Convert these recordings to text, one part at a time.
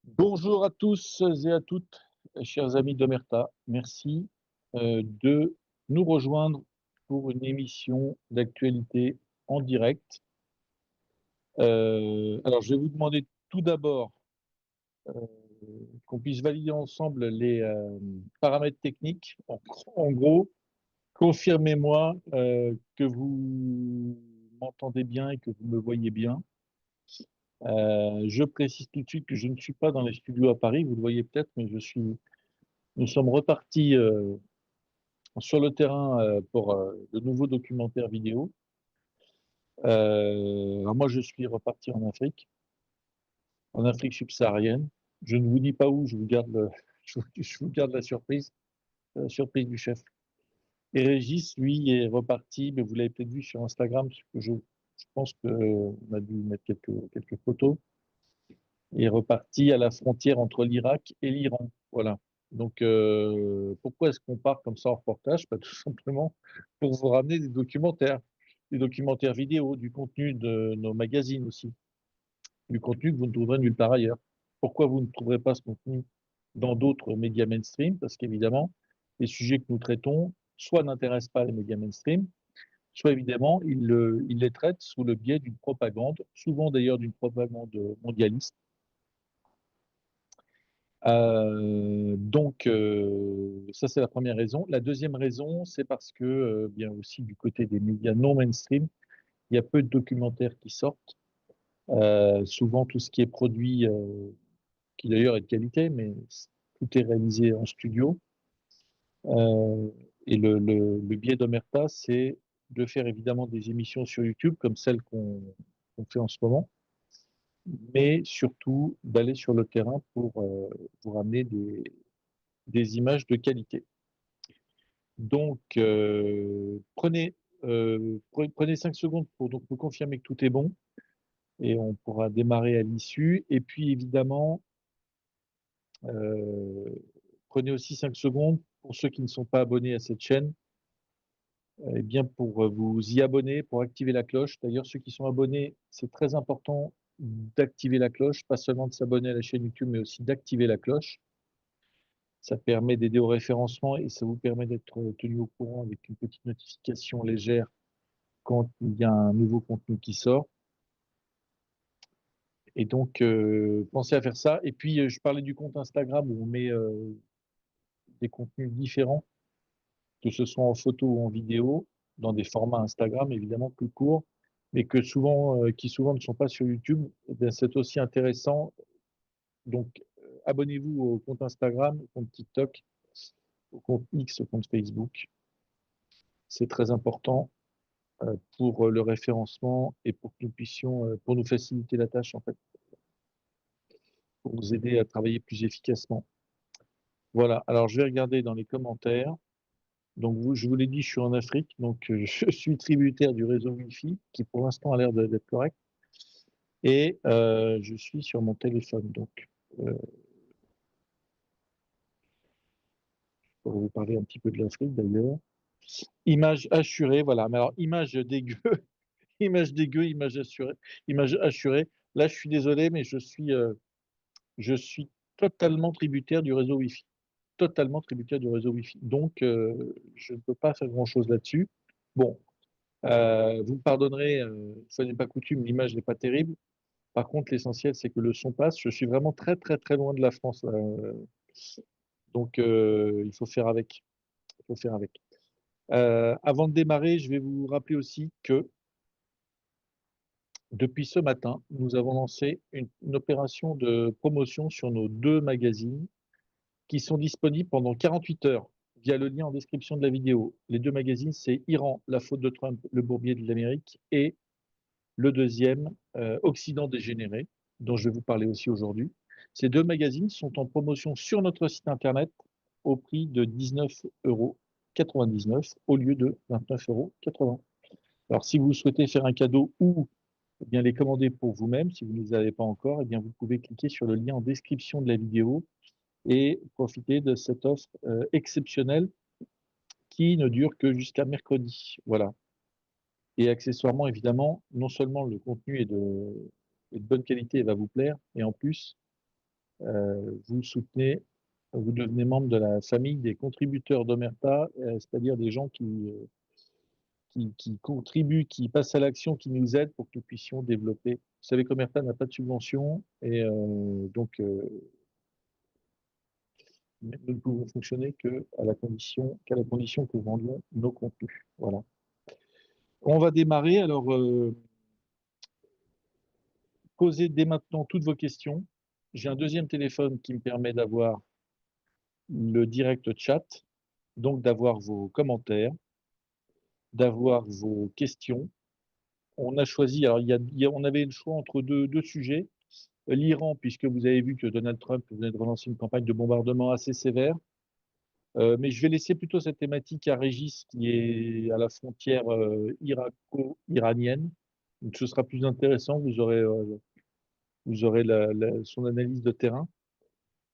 Bonjour à tous et à toutes, chers amis d'Omerta. Merci de nous rejoindre pour une émission d'actualité en direct. Alors, je vais vous demander tout d'abord qu'on puisse valider ensemble les paramètres techniques. En gros, confirmez-moi que vous m'entendez bien et que vous me voyez bien. Je précise tout de suite que je ne suis pas dans les studios à Paris, vous le voyez peut-être, mais nous sommes repartis sur le terrain pour de nouveaux documentaires vidéo. Alors moi, je suis reparti en Afrique subsaharienne. Je ne vous dis pas où, je vous garde, je vous garde la surprise du chef. Et Régis, lui, est reparti, mais vous l'avez peut-être vu sur Instagram, parce que je pense qu'on a dû mettre quelques photos. Il est reparti à la frontière entre l'Irak et l'Iran. Voilà. Donc, pourquoi est-ce qu'on part comme ça en reportage? Bah, tout simplement pour vous ramener des documentaires vidéo, du contenu de nos magazines aussi, du contenu que vous ne trouverez nulle part ailleurs. Pourquoi vous ne trouverez pas ce contenu dans d'autres médias mainstream? Parce qu'évidemment, les sujets que nous traitons, soit n'intéressent pas les médias mainstream, soit évidemment, ils les traitent sous le biais d'une propagande, souvent d'ailleurs d'une propagande mondialiste. Ça, c'est la première raison. La deuxième raison, c'est parce que, bien aussi du côté des médias non mainstream, il y a peu de documentaires qui sortent. Souvent, tout ce qui est produit, qui d'ailleurs est de qualité, mais tout est réalisé en studio. Euh, et le biais d'Omerta, c'est de faire évidemment des émissions sur YouTube comme celle qu'on fait en ce moment, mais surtout d'aller sur le terrain pour vous ramener des images de qualité. Donc, prenez 5 secondes pour donc me confirmer que tout est bon et on pourra démarrer à l'issue. Et puis, évidemment, euh, prenez aussi 5 secondes pour ceux qui ne sont pas abonnés à cette chaîne, eh bien pour vous y abonner, pour activer la cloche. D'ailleurs, ceux qui sont abonnés, c'est très important d'activer la cloche, pas seulement de s'abonner à la chaîne YouTube, mais aussi d'activer la cloche. Ça permet d'aider au référencement et ça vous permet d'être tenu au courant avec une petite notification légère quand il y a un nouveau contenu qui sort. Et donc, pensez à faire ça. Et puis, je parlais du compte Instagram où on met des contenus différents, que ce soit en photo ou en vidéo, dans des formats Instagram évidemment plus courts, mais qui souvent ne sont pas sur YouTube. Eh bien, c'est aussi intéressant. Donc, abonnez-vous au compte Instagram, au compte TikTok, au compte X, au compte Facebook. C'est très important pour le référencement et pour que nous puissions, pour nous faciliter la tâche en fait, pour nous aider à travailler plus efficacement. Voilà, alors je vais regarder dans les commentaires. Donc je vous l'ai dit, je suis en Afrique, donc je suis tributaire du réseau Wi-Fi, qui pour l'instant a l'air d'être correct, et je suis sur mon téléphone. Donc, pour vous parler un petit peu de l'Afrique d'ailleurs. Image assurée, voilà. Mais alors, image dégueu, image dégueu, image assurée. Là, je suis désolé, mais je suis totalement tributaire du réseau Wi-Fi. Totalement tributaire du réseau Wi-Fi. Donc, je ne peux pas faire grand-chose là-dessus. Bon, vous me pardonnerez, ça n'est pas coutume, l'image n'est pas terrible. Par contre, l'essentiel, c'est que le son passe. Je suis vraiment très, très, très loin de la France. Donc, il faut faire avec. Il faut faire avec. Avant de démarrer, je vais vous rappeler aussi que depuis ce matin, nous avons lancé une opération de promotion sur nos deux magazines qui sont disponibles pendant 48 heures via le lien en description de la vidéo. Les deux magazines, c'est Iran, la faute de Trump, le bourbier de l'Amérique, et le deuxième, Occident dégénéré, dont je vais vous parler aussi aujourd'hui. Ces deux magazines sont en promotion sur notre site internet au prix de 19,99 € au lieu de 29,80 €. Alors, si vous souhaitez faire un cadeau ou eh bien, les commander pour vous-même, si vous ne les avez pas encore, eh bien, vous pouvez cliquer sur le lien en description de la vidéo et profiter de cette offre exceptionnelle qui ne dure que jusqu'à mercredi. Voilà. Et accessoirement, évidemment, non seulement le contenu est de bonne qualité et va vous plaire, et en plus, vous soutenez, vous devenez membre de la famille des contributeurs d'Omerta, c'est-à-dire des gens qui contribuent, qui passent à l'action, qui nous aident pour que nous puissions développer. Vous savez qu'Omerta n'a pas de subvention et donc nous ne pouvons fonctionner qu'à la condition que nous vendions nos contenus. Voilà. On va démarrer. Alors, posez dès maintenant toutes vos questions. J'ai un deuxième téléphone qui me permet d'avoir le direct chat, donc d'avoir vos commentaires, d'avoir vos questions. On a choisi, alors on avait le choix entre deux sujets. L'Iran, puisque vous avez vu que Donald Trump venait de relancer une campagne de bombardement assez sévère. Mais je vais laisser plutôt cette thématique à Régis, qui est à la frontière irako-iranienne. Donc ce sera plus intéressant, vous aurez son analyse de terrain.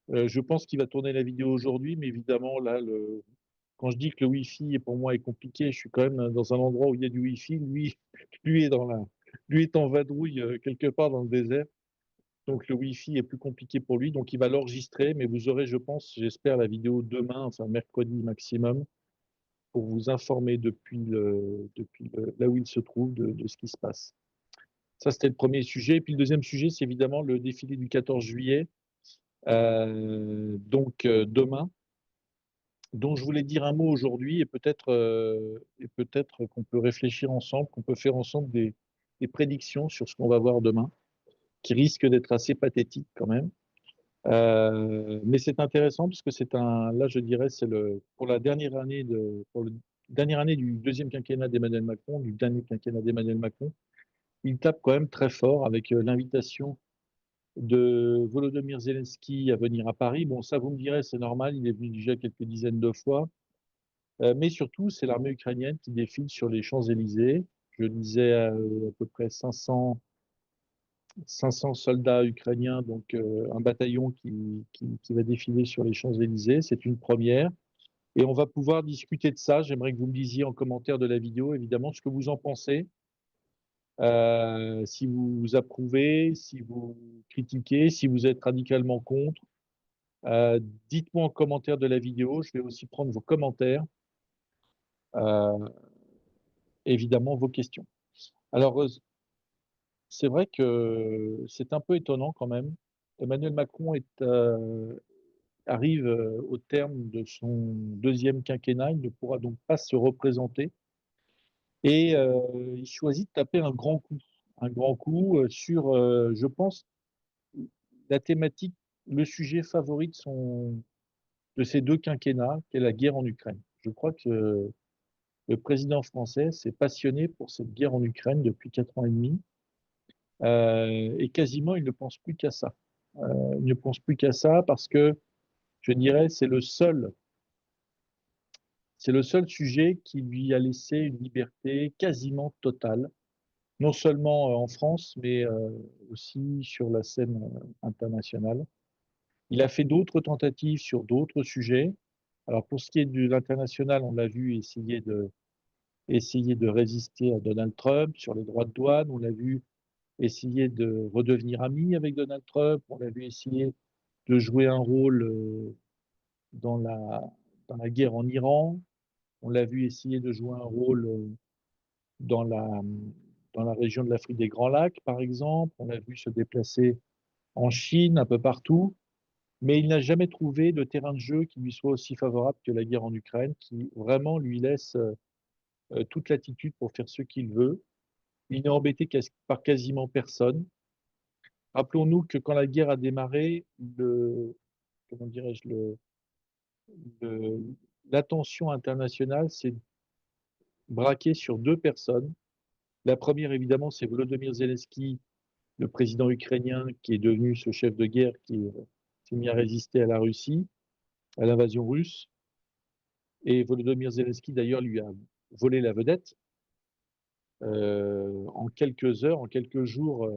Je pense qu'il va tourner la vidéo aujourd'hui, mais évidemment, là, quand je dis que le Wi-Fi pour moi est compliqué, je suis quand même dans un endroit où il y a du Wi-Fi. Lui est en vadrouille quelque part dans le désert. Donc le Wi-Fi est plus compliqué pour lui, donc il va l'enregistrer, mais vous aurez, je pense, j'espère, la vidéo demain, enfin mercredi maximum, pour vous informer là où il se trouve de ce qui se passe. Ça, c'était le premier sujet. Et puis le deuxième sujet, c'est évidemment le défilé du 14 juillet, demain, dont je voulais dire un mot aujourd'hui, et peut-être qu'on peut réfléchir ensemble, qu'on peut faire ensemble des prédictions sur ce qu'on va voir demain, qui risquent d'être assez pathétiques quand même. Mais c'est intéressant parce que là je dirais, pour la dernière année du deuxième quinquennat d'Emmanuel Macron, du dernier quinquennat d'Emmanuel Macron, il tape quand même très fort avec l'invitation de Volodymyr Zelensky à venir à Paris. Bon, ça vous me direz, c'est normal, il est venu déjà quelques dizaines de fois. Mais surtout, c'est l'armée ukrainienne qui défile sur les Champs-Élysées. Je disais à peu près 500 soldats ukrainiens, donc un bataillon qui va défiler sur les Champs-Élysées. C'est une première. Et on va pouvoir discuter de ça. J'aimerais que vous me disiez en commentaire de la vidéo, évidemment, ce que vous en pensez. Si vous approuvez, si vous critiquez, si vous êtes radicalement contre. Dites-moi en commentaire de la vidéo. Je vais aussi prendre vos commentaires. Évidemment, vos questions. Alors, c'est vrai que c'est un peu étonnant quand même. Emmanuel Macron arrive au terme de son deuxième quinquennat, il ne pourra donc pas se représenter. Et il choisit de taper un grand coup sur, je pense, la thématique, le sujet favori de ces deux quinquennats, qui est la guerre en Ukraine. Je crois que le président français s'est passionné pour cette guerre en Ukraine depuis 4 ans et demi, et quasiment il ne pense plus qu'à ça. Il ne pense plus qu'à ça parce que, je dirais, c'est le seul sujet qui lui a laissé une liberté quasiment totale, non seulement en France, mais aussi sur la scène internationale. Il a fait d'autres tentatives sur d'autres sujets. Alors pour ce qui est de l'international, on l'a vu essayer de résister à Donald Trump sur les droits de douane, on l'a vu essayer de redevenir ami avec Donald Trump, on l'a vu essayer de jouer un rôle dans la guerre en Iran, on l'a vu essayer de jouer un rôle dans la région de l'Afrique des Grands Lacs, par exemple. On l'a vu se déplacer en Chine, un peu partout. Mais il n'a jamais trouvé de terrain de jeu qui lui soit aussi favorable que la guerre en Ukraine, qui vraiment lui laisse toute latitude pour faire ce qu'il veut. Il n'est embêté par quasiment personne. Rappelons-nous que quand la guerre a démarré, comment dirais-je, l'attention internationale s'est braquée sur deux personnes. La première, évidemment, c'est Volodymyr Zelensky, le président ukrainien qui est devenu ce chef de guerre qui s'est mis à résister à la Russie, à l'invasion russe. Et Volodymyr Zelensky, d'ailleurs, lui a volé la vedette. En quelques heures, en quelques jours,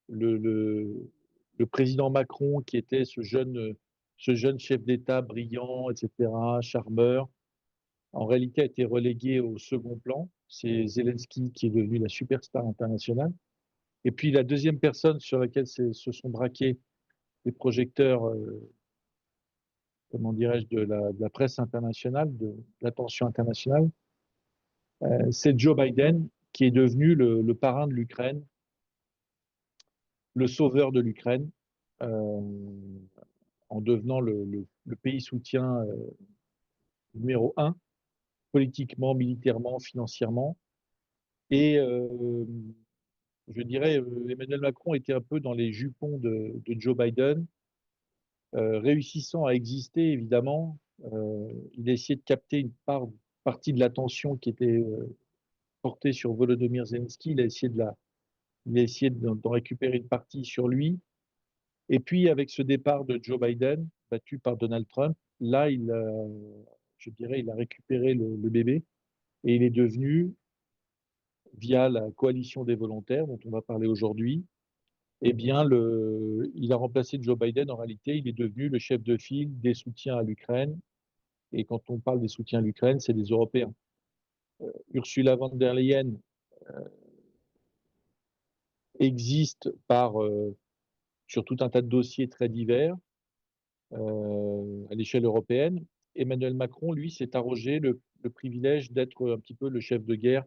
le, le, le président Macron, qui était ce jeune chef d'État brillant, etc., charmeur, en réalité a été relégué au second plan. C'est Zelensky qui est devenu la superstar internationale. Et puis la deuxième personne sur laquelle se sont braqués des projecteurs, comment dirais-je, de la presse internationale, de l'attention internationale, c'est Joe Biden qui est devenu le parrain de l'Ukraine, le sauveur de l'Ukraine, en devenant le pays soutien numéro un, politiquement, militairement, financièrement. Et je dirais, Emmanuel Macron était un peu dans les jupons de Joe Biden, réussissant à exister, évidemment. Il a essayé de capter partie de l'attention qui était portée sur Volodymyr Zelensky. Il a essayé d'en récupérer une partie sur lui. Et puis, avec ce départ de Joe Biden, battu par Donald Trump, là, je dirais, il a récupéré le bébé et il est devenu, via la coalition des volontaires dont on va parler aujourd'hui, eh bien, il a remplacé Joe Biden. En réalité, il est devenu le chef de file des soutiens à l'Ukraine. Et quand on parle des soutiens à l'Ukraine, c'est des Européens. Ursula von der Leyen existe sur tout un tas de dossiers très divers à l'échelle européenne. Emmanuel Macron, lui, s'est arrogé le privilège d'être un petit peu le chef de guerre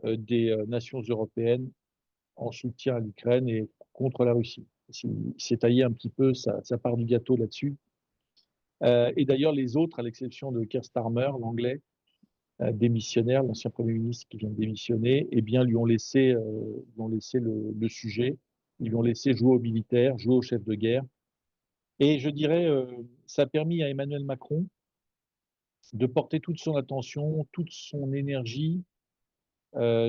des nations européennes en soutien à l'Ukraine et contre la Russie. Il s'est taillé un petit peu sa part du gâteau là-dessus. Et d'ailleurs, les autres, à l'exception de Keir Starmer, l'anglais, démissionnaire, l'ancien Premier ministre qui vient de démissionner, eh bien, lui ont laissé le sujet. Ils lui ont laissé jouer aux militaires, jouer au chef de guerre. Et je dirais, ça a permis à Emmanuel Macron de porter toute son attention, toute son énergie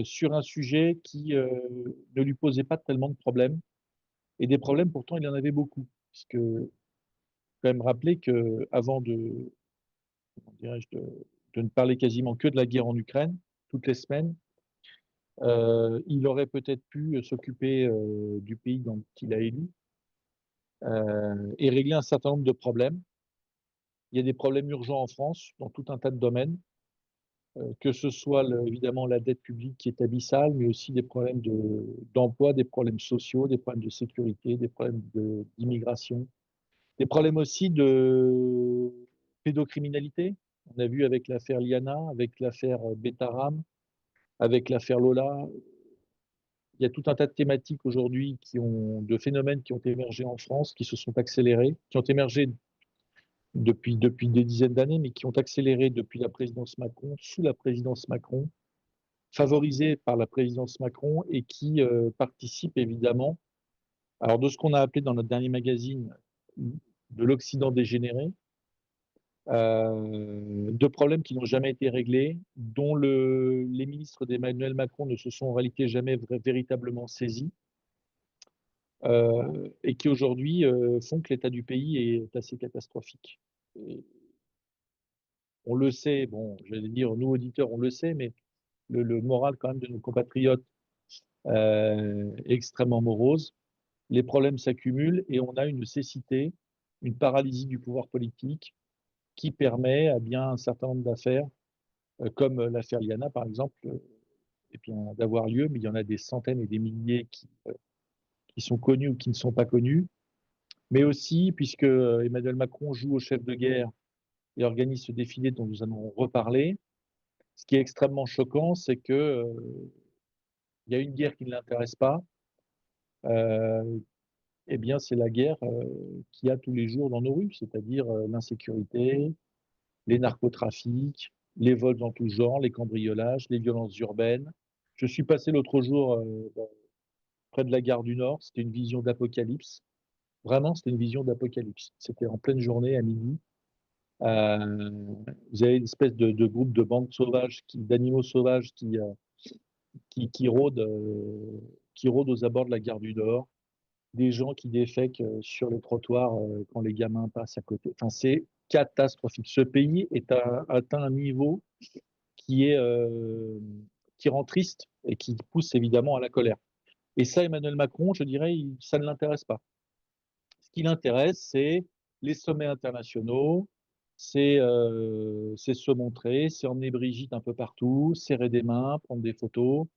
sur un sujet qui ne lui posait pas tellement de problèmes. Et des problèmes, pourtant, il y en avait beaucoup. Parce que, quand même rappeler qu'avant comment dirais-je, de ne parler quasiment que de la guerre en Ukraine, toutes les semaines, il aurait peut-être pu s'occuper du pays dont il a élu et régler un certain nombre de problèmes. Il y a des problèmes urgents en France dans tout un tas de domaines, que ce soit évidemment la dette publique qui est abyssale, mais aussi des problèmes d'emploi, des problèmes sociaux, des problèmes de sécurité, des problèmes d'immigration, des problèmes aussi de pédocriminalité. On a vu avec l'affaire Liana, avec l'affaire Betaram, avec l'affaire Lola. Il y a tout un tas de thématiques aujourd'hui de phénomènes qui ont émergé en France, qui se sont accélérés, qui ont émergé depuis des dizaines d'années, mais qui ont accéléré depuis la présidence Macron, sous la présidence Macron, favorisés par la présidence Macron et qui participent évidemment, alors de ce qu'on a appelé dans notre dernier magazine, de l'Occident dégénéré, de problèmes qui n'ont jamais été réglés, dont les ministres d'Emmanuel Macron ne se sont en réalité jamais véritablement saisis, et qui aujourd'hui font que l'état du pays est assez catastrophique. Et on le sait, bon, j'allais dire, nous auditeurs, on le sait, mais le moral quand même de nos compatriotes est extrêmement morose. Les problèmes s'accumulent et on a une cécité, une paralysie du pouvoir politique qui permet à bien un certain nombre d'affaires, comme l'affaire Liana par exemple, et bien d'avoir lieu, mais il y en a des centaines et des milliers qui sont connus ou qui ne sont pas connus. Mais aussi, puisque Emmanuel Macron joue au chef de guerre et organise ce défilé dont nous allons reparler, ce qui est extrêmement choquant, c'est que il y a une guerre qui ne l'intéresse pas, eh bien c'est la guerre qu'il y a tous les jours dans nos rues, c'est-à-dire l'insécurité, les narcotrafics, les vols dans tout genre, les cambriolages, les violences urbaines. Je suis passé l'autre jour près de la gare du Nord, c'était une vision d'apocalypse. Vraiment, c'était une vision d'apocalypse. C'était en pleine journée, à midi. Vous avez une espèce de groupe de bandes sauvages, d'animaux sauvages qui rôdent aux abords de la gare du Nord, des gens qui défèquent sur les trottoirs quand les gamins passent à côté. Enfin, c'est catastrophique. Ce pays atteint un niveau qui est, qui rend triste et qui pousse évidemment à la colère. Et ça, Emmanuel Macron, je dirais, ça ne l'intéresse pas. Ce qui l'intéresse, c'est les sommets internationaux, c'est se montrer, c'est emmener Brigitte un peu partout, serrer des mains, prendre des photos.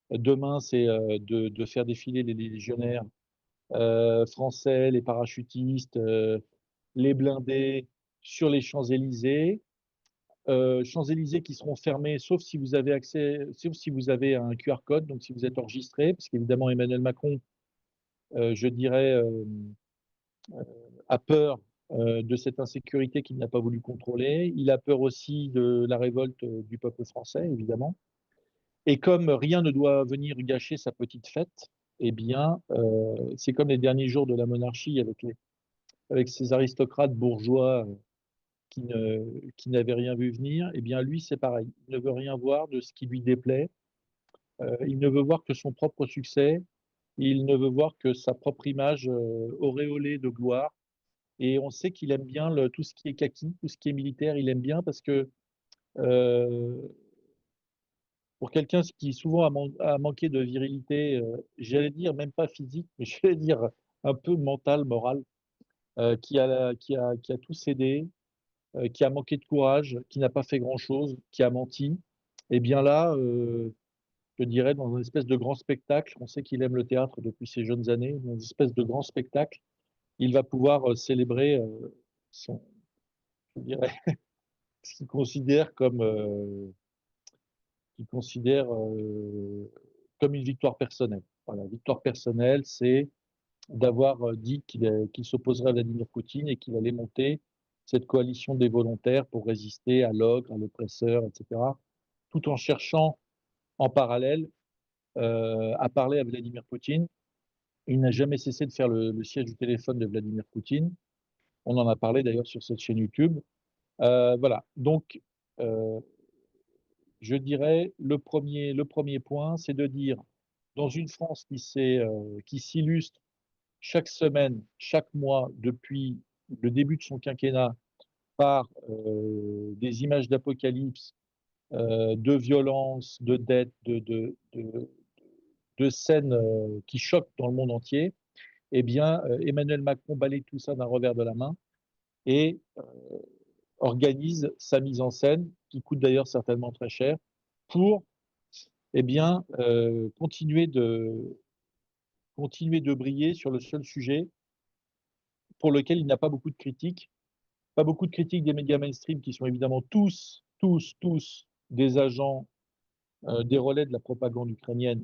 Demain, c'est de faire défiler les légionnaires français, les parachutistes, les blindés sur les Champs-Élysées. Champs-Élysées qui seront fermés, sauf si vous avez un QR code, donc si vous êtes enregistré, parce qu'évidemment Emmanuel Macron, je dirais, a peur de cette insécurité qu'il n'a pas voulu contrôler. Il a peur aussi de la révolte du peuple français, évidemment. Et comme rien ne doit venir gâcher sa petite fête, eh bien, c'est comme les derniers jours de la monarchie avec ces aristocrates bourgeois qui n'avaient rien vu venir. Eh bien, lui, c'est pareil. Il ne veut rien voir de ce qui lui déplaît. Il ne veut voir que son propre succès. Il ne veut voir que sa propre image auréolée de gloire. Et on sait qu'il aime bien tout ce qui est kaki, tout ce qui est militaire, il aime bien parce que euh, pour quelqu'un qui souvent a manqué de virilité, j'allais dire même pas physique, mais j'allais dire un peu mental, moral, qui a tout cédé, qui a manqué de courage, qui n'a pas fait grand-chose, qui a menti, et bien là, je dirais, dans une espèce de grand spectacle, on sait qu'il aime le théâtre depuis ses jeunes années, dans une espèce de grand spectacle, il va pouvoir célébrer son, je dirais, ce qu'il considère comme une victoire personnelle. Voilà, victoire personnelle, c'est d'avoir dit qu'il s'opposerait à Vladimir Poutine et qu'il allait monter cette coalition des volontaires pour résister à l'ogre, à l'oppresseur, etc., tout en cherchant en parallèle à parler à Vladimir Poutine. Il n'a jamais cessé de faire le siège du téléphone de Vladimir Poutine. On en a parlé d'ailleurs sur cette chaîne YouTube. Voilà, donc euh, je dirais le premier point, c'est de dire, dans une France qui s'illustre chaque semaine, chaque mois, depuis le début de son quinquennat, par des images d'apocalypse, de violence, de dettes, de scènes qui choquent dans le monde entier, eh bien, Emmanuel Macron balaye tout ça d'un revers de la main et organise sa mise en scène, qui coûte d'ailleurs certainement très cher, pour eh bien, continuer de briller sur le seul sujet pour lequel il n'a pas beaucoup de critiques. Pas beaucoup de critiques des médias mainstream qui sont évidemment tous des agents, des relais de la propagande ukrainienne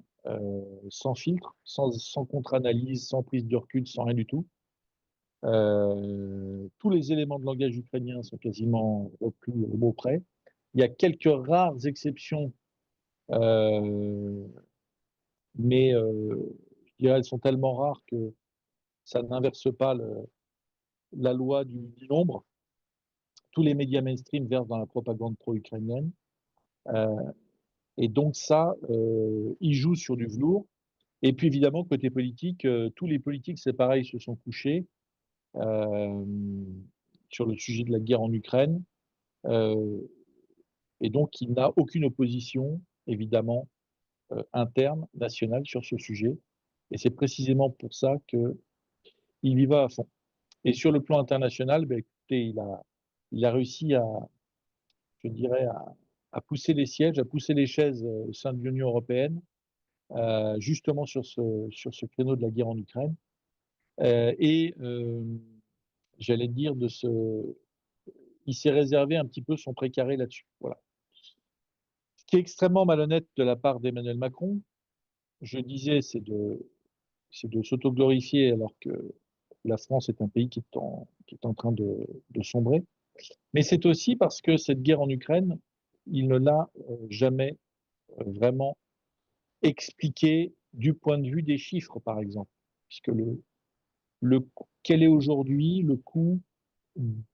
sans filtre, sans contre-analyse, sans prise de recul, sans rien du tout. Tous les éléments de langage ukrainien sont quasiment repris au mot près. Il y a quelques rares exceptions, euh, mais je dirais elles sont tellement rares que ça n'inverse pas la loi du nombre. Tous les médias mainstream versent dans la propagande pro-ukrainienne. Euh, et donc ça, ils jouent sur du velours. Et puis évidemment, côté politique, tous les politiques, c'est pareil, se sont couchés euh, sur le sujet de la guerre en Ukraine. Euh, et donc, il n'a aucune opposition, évidemment, interne, nationale sur ce sujet. Et c'est précisément pour ça qu'il y va à fond. Et sur le plan international, ben, écoutez, il a réussi je dirais, à pousser les sièges, à pousser les chaises au sein de l'Union européenne, justement sur ce créneau de la guerre en Ukraine. Et j'allais dire, il s'est réservé un petit peu son précaré là-dessus. Voilà. Ce qui est extrêmement malhonnête de la part d'Emmanuel Macron, je disais, c'est de s'autoglorifier alors que la France est un pays qui est en train de sombrer. Mais c'est aussi parce que cette guerre en Ukraine, il ne l'a jamais vraiment expliqué du point de vue des chiffres, par exemple. Puisque le, quel est aujourd'hui le coût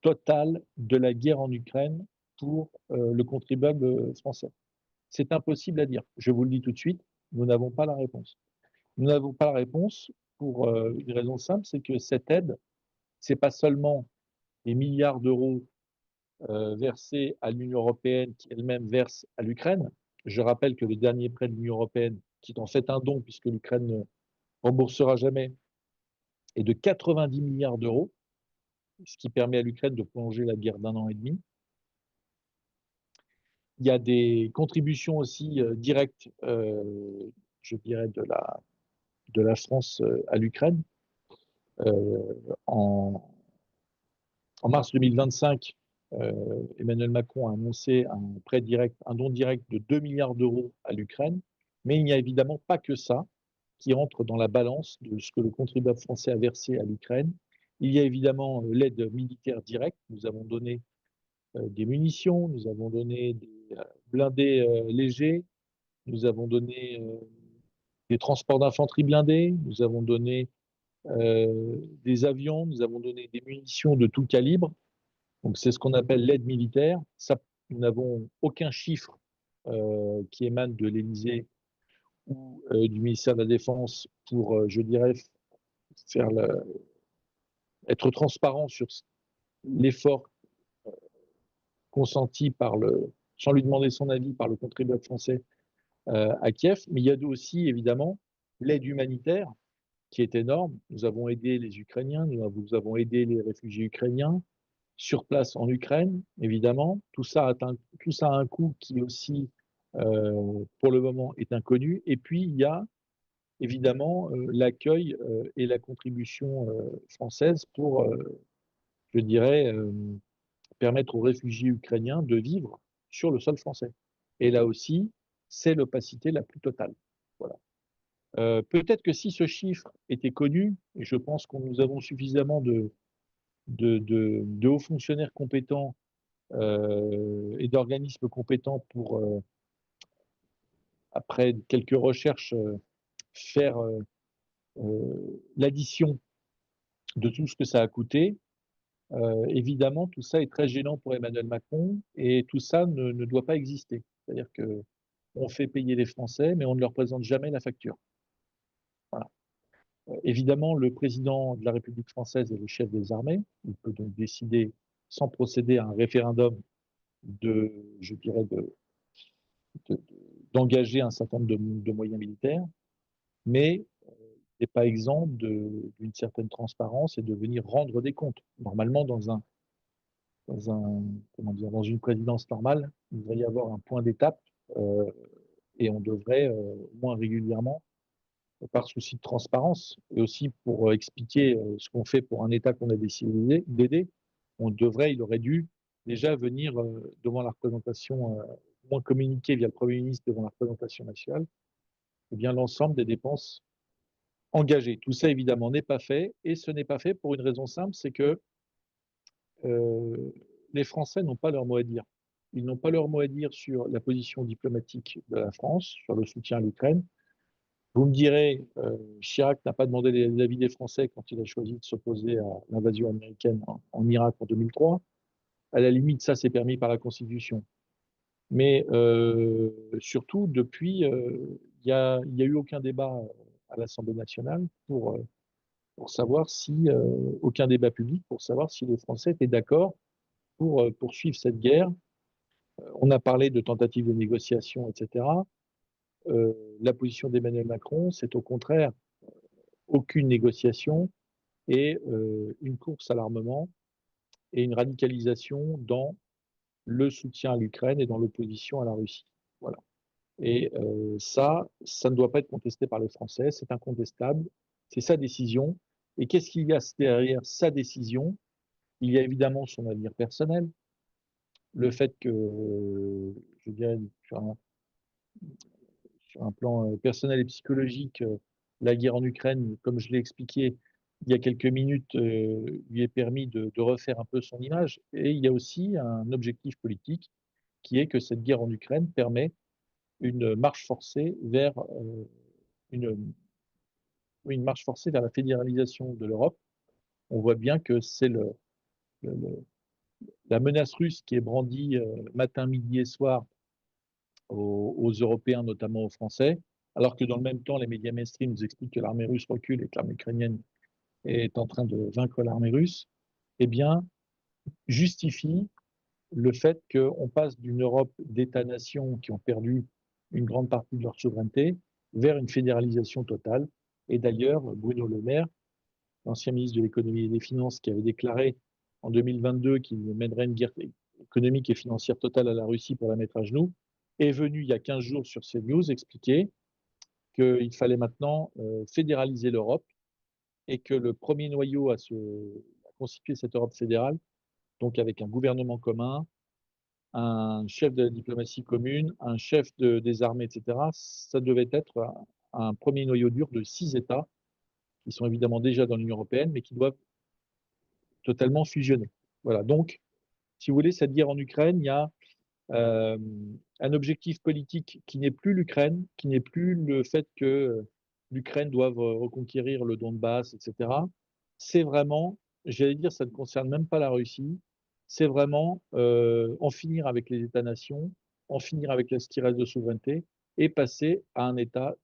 total de la guerre en Ukraine pour le contribuable français? C'est impossible à dire. Je vous le dis tout de suite, nous n'avons pas la réponse. Nous n'avons pas la réponse pour une raison simple, c'est que cette aide, c'est pas seulement les milliards d'euros versés à l'Union européenne qui elle-même verse à l'Ukraine. Je rappelle que le dernier prêt de l'Union européenne, qui est en fait un don puisque l'Ukraine ne remboursera jamais, est de 90 milliards d'euros, ce qui permet à l'Ukraine de prolonger la guerre d'un an et demi. Il y a des contributions aussi directes, je dirais, de la France à l'Ukraine. En, en mars 2025, Emmanuel Macron a annoncé un prêt direct, un don direct de 2 milliards d'euros à l'Ukraine, mais il n'y a évidemment pas que ça qui entre dans la balance de ce que le contribuable français a versé à l'Ukraine. Il y a évidemment l'aide militaire directe. Nous avons donné des munitions, nous avons donné des blindés légers, nous avons donné des transports d'infanterie blindés, nous avons donné des avions, nous avons donné des munitions de tout calibre. Donc c'est ce qu'on appelle l'aide militaire. Ça, nous n'avons aucun chiffre qui émane de l'Élysée ou du ministère de la Défense pour, je dirais, faire être transparent sur l'effort consenti sans lui demander son avis par le contribuable français à Kiev. Mais il y a aussi évidemment l'aide humanitaire qui est énorme. Nous avons aidé les Ukrainiens, nous avons aidé les réfugiés ukrainiens sur place en Ukraine, évidemment. Tout ça a un coût qui aussi, pour le moment, est inconnu. Et puis, il y a évidemment l'accueil et la contribution française pour, je dirais, permettre aux réfugiés ukrainiens de vivre sur le sol français. Et là aussi, c'est l'opacité la plus totale. Voilà. Peut-être que si ce chiffre était connu, et je pense que nous avons suffisamment de hauts fonctionnaires compétents et d'organismes compétents pour, après quelques recherches, faire l'addition de tout ce que ça a coûté. Évidemment, tout ça est très gênant pour Emmanuel Macron et tout ça ne doit pas exister. C'est-à-dire qu'on fait payer les Français, mais on ne leur présente jamais la facture. Voilà. Évidemment, le président de la République française est le chef des armées. Il peut donc décider, sans procéder à un référendum, je dirais, d'engager un certain nombre de moyens militaires, mais il n'est pas exempt d'une certaine transparence et de venir rendre des comptes. Normalement, dans une présidence normale, il devrait y avoir un point d'étape et on devrait, moins régulièrement, par souci de transparence et aussi pour expliquer ce qu'on fait pour un État qu'on a décidé d'aider, il aurait dû déjà venir devant la représentation, moins communiquer via le Premier ministre devant la représentation nationale, et bien l'ensemble des dépenses engagées. Tout ça, évidemment, n'est pas fait et ce n'est pas fait pour une raison simple, c'est que les Français n'ont pas leur mot à dire. Ils n'ont pas leur mot à dire sur la position diplomatique de la France, sur le soutien à l'Ukraine. Vous me direz, Chirac n'a pas demandé l'avis des Français quand il a choisi de s'opposer à l'invasion américaine en Irak en 2003. À la limite, ça, c'est permis par la Constitution. Mais surtout, depuis, il n'y a eu aucun débat à l'Assemblée nationale pour savoir si, aucun débat public pour savoir si les Français étaient d'accord pour poursuivre cette guerre. On a parlé de tentatives de négociation, etc. La position d'Emmanuel Macron, c'est au contraire aucune négociation et une course à l'armement et une radicalisation dans le soutien à l'Ukraine et dans l'opposition à la Russie. Voilà. Et ça ne doit pas être contesté par les Français, c'est incontestable, c'est sa décision. Et qu'est-ce qu'il y a derrière sa décision? Il y a évidemment son avenir personnel, le fait que, je dirais, sur un plan personnel et psychologique, la guerre en Ukraine, comme je l'ai expliqué il y a quelques minutes, lui ait permis de refaire un peu son image. Et il y a aussi un objectif politique qui est que cette guerre en Ukraine permet une marche forcée vers une, une marche forcée vers la fédéralisation de l'Europe. On voit bien que c'est le- la menace russe qui est brandie matin, midi et soir aux Européens, notamment aux Français, alors que dans le même temps, les médias mainstream nous expliquent que l'armée russe recule et que l'armée ukrainienne est en train de vaincre l'armée russe, eh bien, justifie le fait qu'on passe d'une Europe d'États-nations qui ont perdu une grande partie de leur souveraineté vers une fédéralisation totale. Et d'ailleurs, Bruno Le Maire, l'ancien ministre de l'économie et des finances, qui avait déclaré en 2022 qu'il mènerait une guerre économique et financière totale à la Russie pour la mettre à genoux, est venu il y a 15 jours sur CNews expliquer qu'il fallait maintenant fédéraliser l'Europe et que le premier noyau à constituer cette Europe fédérale, donc avec un gouvernement commun, un chef de la diplomatie commune, un chef des armées, et cetera, ça devait être un premier noyau dur de 6 États, qui sont évidemment déjà dans l'Union européenne, mais qui doivent totalement fusionner. Voilà, donc, si vous voulez, cette guerre en Ukraine, il y a un objectif politique qui n'est plus l'Ukraine, qui n'est plus le fait que l'Ukraine doive reconquérir le Donbass, etc. C'est vraiment, j'allais dire, ça ne concerne même pas la Russie, c'est vraiment en finir avec les États-nations, en finir avec ce qui reste de souveraineté et passer à un État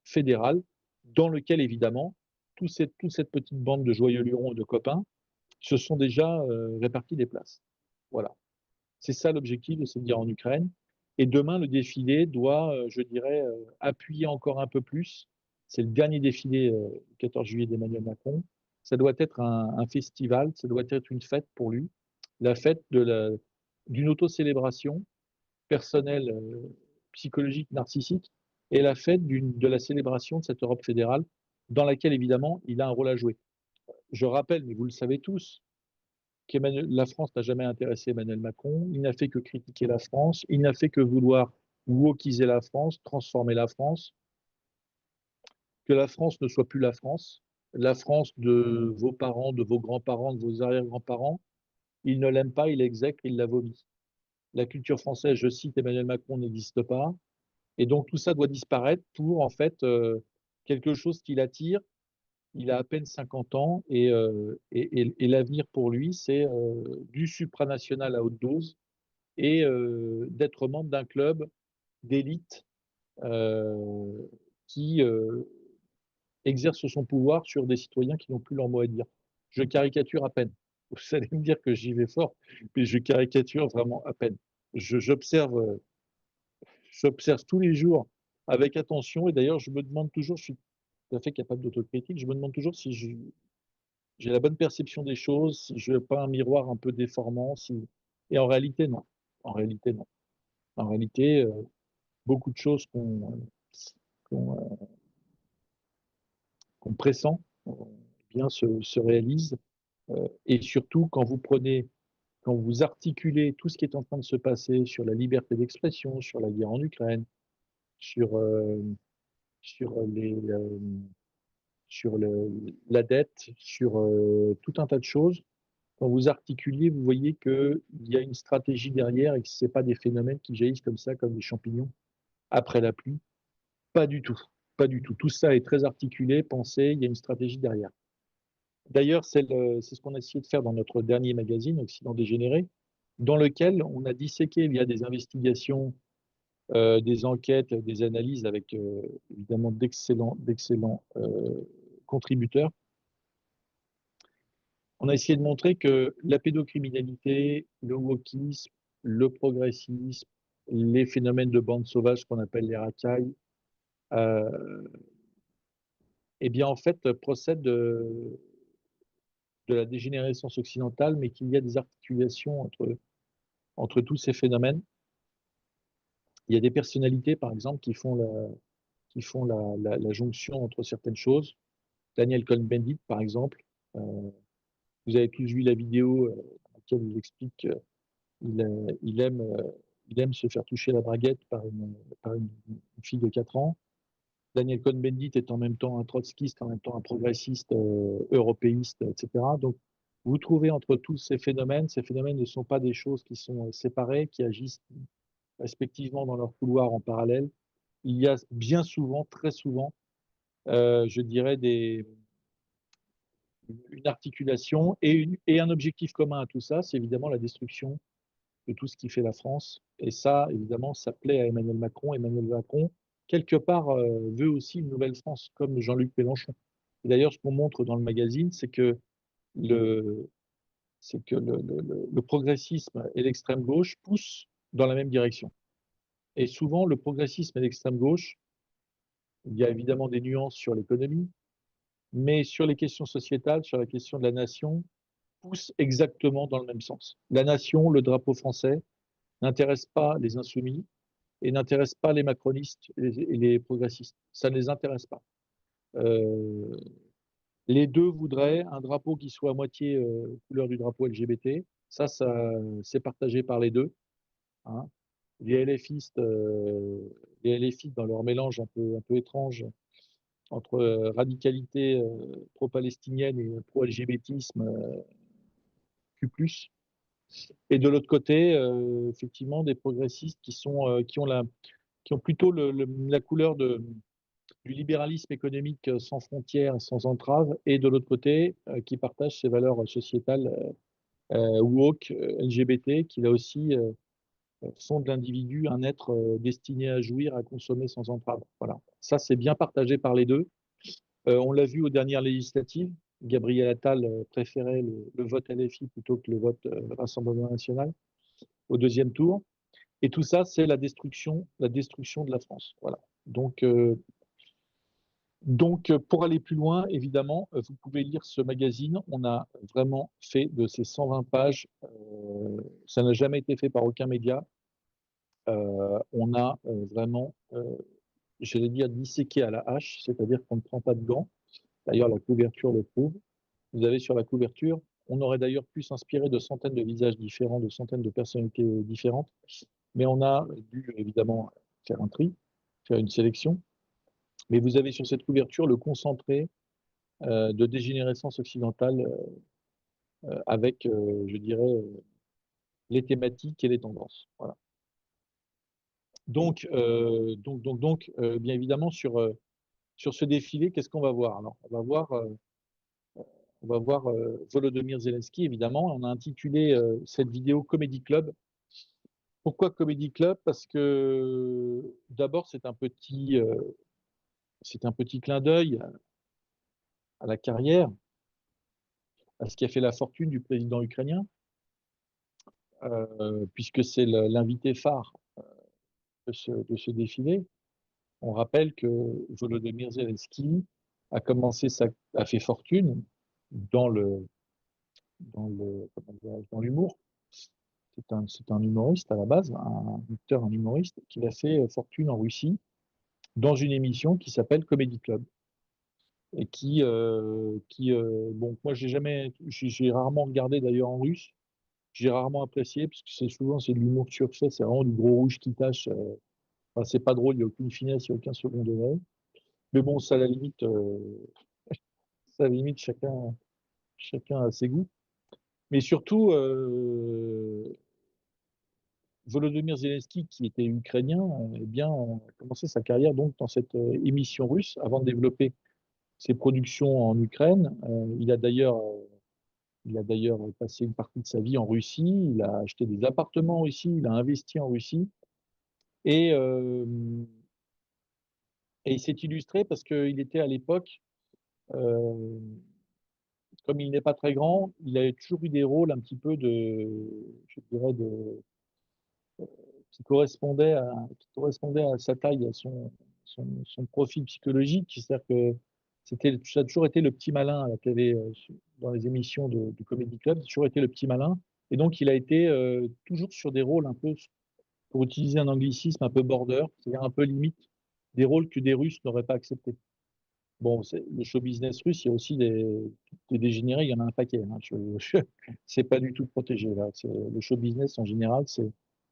fédéral dans lequel, évidemment, toute cette petite bande de joyeux lurons et de copains se sont déjà répartis des places. Voilà. C'est ça l'objectif de cette guerre en Ukraine. Et demain, le défilé doit, je dirais, appuyer encore un peu plus. C'est le dernier défilé, le 14 juillet d'Emmanuel Macron. Ça doit être un festival, ça doit être une fête pour lui, la fête d'une auto-célébration personnelle, psychologique, narcissique, et la fête de la célébration de cette Europe fédérale, dans laquelle, évidemment, il a un rôle à jouer. Je rappelle, mais vous le savez tous, la France n'a jamais intéressé Emmanuel Macron, il n'a fait que critiquer la France, il n'a fait que vouloir wokiser la France, transformer la France, que la France ne soit plus la France de vos parents, de vos grands-parents, de vos arrière-grands-parents. Il ne l'aime pas, il l'exècre, il la vomit. La culture française, je cite Emmanuel Macron, n'existe pas. Et donc tout ça doit disparaître pour en fait quelque chose qui l'attire. Il a à peine 50 ans et l'avenir pour lui, c'est du supranational à haute dose et d'être membre d'un club d'élite euh, qui exerce son pouvoir sur des citoyens qui n'ont plus leur mot à dire. Je caricature à peine. Vous allez me dire que j'y vais fort, mais je caricature vraiment à peine. J'observe tous les jours avec attention, et d'ailleurs, je me demande toujours, je suis tout à fait capable d'autocritique, je me demande toujours si j'ai la bonne perception des choses, si je n'ai pas un miroir un peu déformant, et en réalité, non. En réalité, non. En réalité, beaucoup de choses qu'on qu'on pressent bien se réalisent. Et surtout, quand vous articulez tout ce qui est en train de se passer sur la liberté d'expression, sur la guerre en Ukraine, sur, sur, les, sur la dette, sur tout un tas de choses, quand vous articulez, vous voyez qu'il y a une stratégie derrière et que ce n'est pas des phénomènes qui jaillissent comme ça, comme des champignons, après la pluie. Pas du tout. Pas du tout. Tout ça est très articulé, pensé, il y a une stratégie derrière. D'ailleurs, c'est ce qu'on a essayé de faire dans notre dernier magazine, Occident dégénéré, dans lequel on a disséqué via des investigations, des enquêtes, des analyses avec évidemment d'excellents contributeurs. On a essayé de montrer que la pédocriminalité, le wokisme, le progressisme, les phénomènes de bandes sauvages qu'on appelle les racailles, euh, eh bien en fait procèdent de la dégénérescence occidentale, mais qu'il y a des articulations entre tous ces phénomènes. Il y a des personnalités, par exemple, qui font la jonction entre certaines choses. Daniel Cohn-Bendit, par exemple, vous avez tous vu la vidéo dans laquelle il explique qu'il il aime se faire toucher la braguette par une fille de 4 ans. Daniel Cohn-Bendit est en même temps un trotskiste, en même temps un progressiste européiste, etc. Donc, vous trouvez entre tous ces phénomènes ne sont pas des choses qui sont séparées, qui agissent respectivement dans leur couloir en parallèle. Il y a bien souvent, très souvent, je dirais, une articulation et un objectif commun à tout ça, c'est évidemment la destruction de tout ce qui fait la France. Et ça, évidemment, ça plaît à Emmanuel Macron. Emmanuel Macron, quelque part, veut aussi une nouvelle France, comme Jean-Luc Mélenchon. Et d'ailleurs, ce qu'on montre dans le magazine, le, c'est que le progressisme et l'extrême gauche poussent dans la même direction. Et souvent, le progressisme et l'extrême gauche, il y a évidemment des nuances sur l'économie, mais sur les questions sociétales, sur la question de la nation, poussent exactement dans le même sens. La nation, le drapeau français, n'intéresse pas les insoumis et n'intéresse pas les macronistes et les progressistes. Ça ne les intéresse pas. Euh, Les 2 voudraient un drapeau qui soit à moitié, couleur du drapeau LGBT. Ça, c'est partagé par les 2, hein. Les LFistes, les LFistes dans leur mélange un peu étrange entre, radicalité, pro-palestinienne et pro-LGBTisme, Q+. Et de l'autre côté, effectivement, des progressistes qui ont plutôt la couleur du libéralisme économique, sans frontières et sans entraves, et de l'autre côté, qui partagent ces valeurs sociétales, woke, LGBT, qui là aussi, font de l'individu un être, destiné à jouir, à consommer sans entrave. Voilà. Ça, c'est bien partagé par les 2. On l'a vu aux dernières législatives, Gabriel Attal, préférait le vote LFI plutôt que le vote, Rassemblement national au 2e tour, et tout ça, c'est la destruction de la France. Voilà. Donc, pour aller plus loin, évidemment, vous pouvez lire ce magazine. On a vraiment fait de ces 120 pages, ça n'a jamais été fait par aucun média. On a, vraiment, j'allais dire disséqué à la hache, c'est-à-dire qu'on ne prend pas de gants. D'ailleurs, la couverture le prouve. Vous avez sur la couverture, on aurait d'ailleurs pu s'inspirer de centaines de visages différents, de centaines de personnalités différentes, mais on a dû évidemment faire un tri, faire une sélection. Mais vous avez sur cette couverture le concentré, de dégénérescence occidentale, avec, je dirais, les thématiques et les tendances. Voilà. Donc, bien évidemment, sur ce défilé, qu'est-ce qu'on va voir? Alors, on va voir Volodymyr Zelensky, évidemment. On a intitulé cette vidéo Comedy Club. Pourquoi Comedy Club? Parce que d'abord, c'est un petit clin d'œil à la carrière, à ce qui a fait la fortune du président ukrainien, puisque c'est l'invité phare de ce défilé. On rappelle que Volodymyr Zelensky a fait fortune dans dans l'humour. C'est un humoriste à la base, un acteur, un humoriste, qui a fait fortune en Russie dans une émission qui s'appelle Comedy Club. Et bon, moi j'ai rarement regardé d'ailleurs en russe, j'ai rarement apprécié, parce que c'est de l'humour surfait, c'est vraiment du gros rouge qui tâche. Enfin, c'est pas drôle, il n'y a aucune finesse, il n'y a aucun second degré. Mais bon, ça à la limite, chacun a ses goûts. Mais surtout, Volodymyr Zelensky, qui était ukrainien, eh bien, a commencé sa carrière donc dans cette émission russe avant de développer ses productions en Ukraine. Il a d'ailleurs passé une partie de sa vie en Russie. Il a acheté des appartements en Russie. Il a investi en Russie. Et, euh, et il s'est illustré parce qu'il était à l'époque, euh, comme il n'est pas très grand, il avait toujours eu des rôles un petit peu je dirais, qui correspondaient à sa taille, à son profil psychologique. C'est-à-dire que ça a toujours été le petit malin à la télé, dans les émissions du Comedy Club, ça a toujours été le petit malin. Et donc, il a été toujours sur des rôles un peu, pour utiliser un anglicisme, un peu border, c'est-à-dire un peu limite, des rôles que des Russes n'auraient pas acceptés. Bon, le show business russe, il y a aussi des dégénérés, il y en a un paquet, hein. C'est pas du tout protégé, là. Le show business, en général,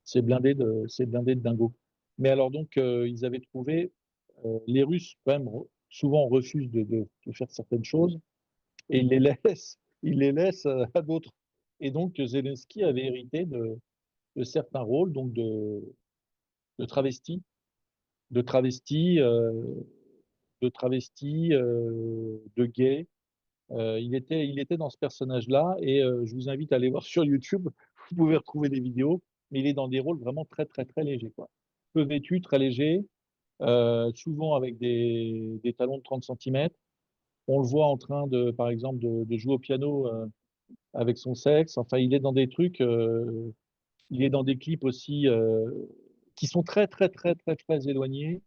c'est blindé de dingos. Mais alors donc, ils avaient trouvé, les Russes, quand même, souvent refusent de faire certaines choses, et ils les laissent à d'autres. Et donc, Zelensky avait hérité de certains rôles, donc de travestis, de travestis, de travestis, de gays. Il était dans ce personnage-là, et je vous invite à aller voir sur YouTube. Vous pouvez retrouver des vidéos, mais il est dans des rôles vraiment très, très, très légers, quoi. Peu vêtu, très léger, souvent avec des talons de 30 centimètres. On le voit en train par exemple, de jouer au piano avec son sexe. Enfin, il est dans des trucs, il est dans des clips aussi qui sont très, très, très, très, très éloignés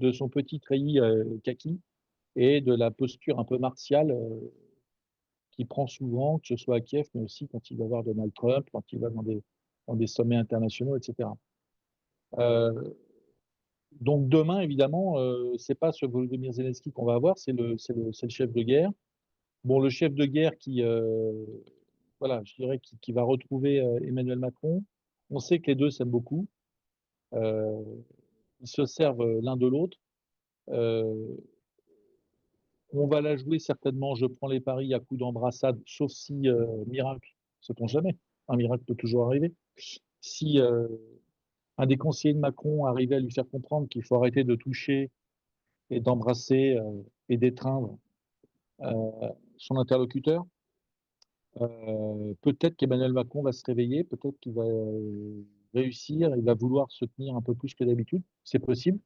de son petit treillis kaki, et de la posture un peu martiale qu'il prend souvent, que ce soit à Kiev, mais aussi quand il va voir Donald Trump, quand il va dans des sommets internationaux, etc. Euh, donc demain, évidemment, c'est pas ce Volodymyr Zelensky qu'on va avoir, c'est le chef de guerre. Bon, le chef de guerre qui, voilà, je dirais qui va retrouver, Emmanuel Macron. On sait que les 2 s'aiment beaucoup, heu, ils se servent, l'un de l'autre. Heu, on va la jouer certainement, je prends les paris à coups d'embrassade, sauf si, miracle, sait-on jamais, un miracle peut toujours arriver. Si, un des conseillers de Macron arrivait à lui faire comprendre qu'il faut arrêter de toucher et d'embrasser, et d'étreindre, heu, son interlocuteur, peut-être qu'Emmanuel Macron va se réveiller, peut-être qu'il va, réussir, il va vouloir se tenir un peu plus que d'habitude, c'est possible.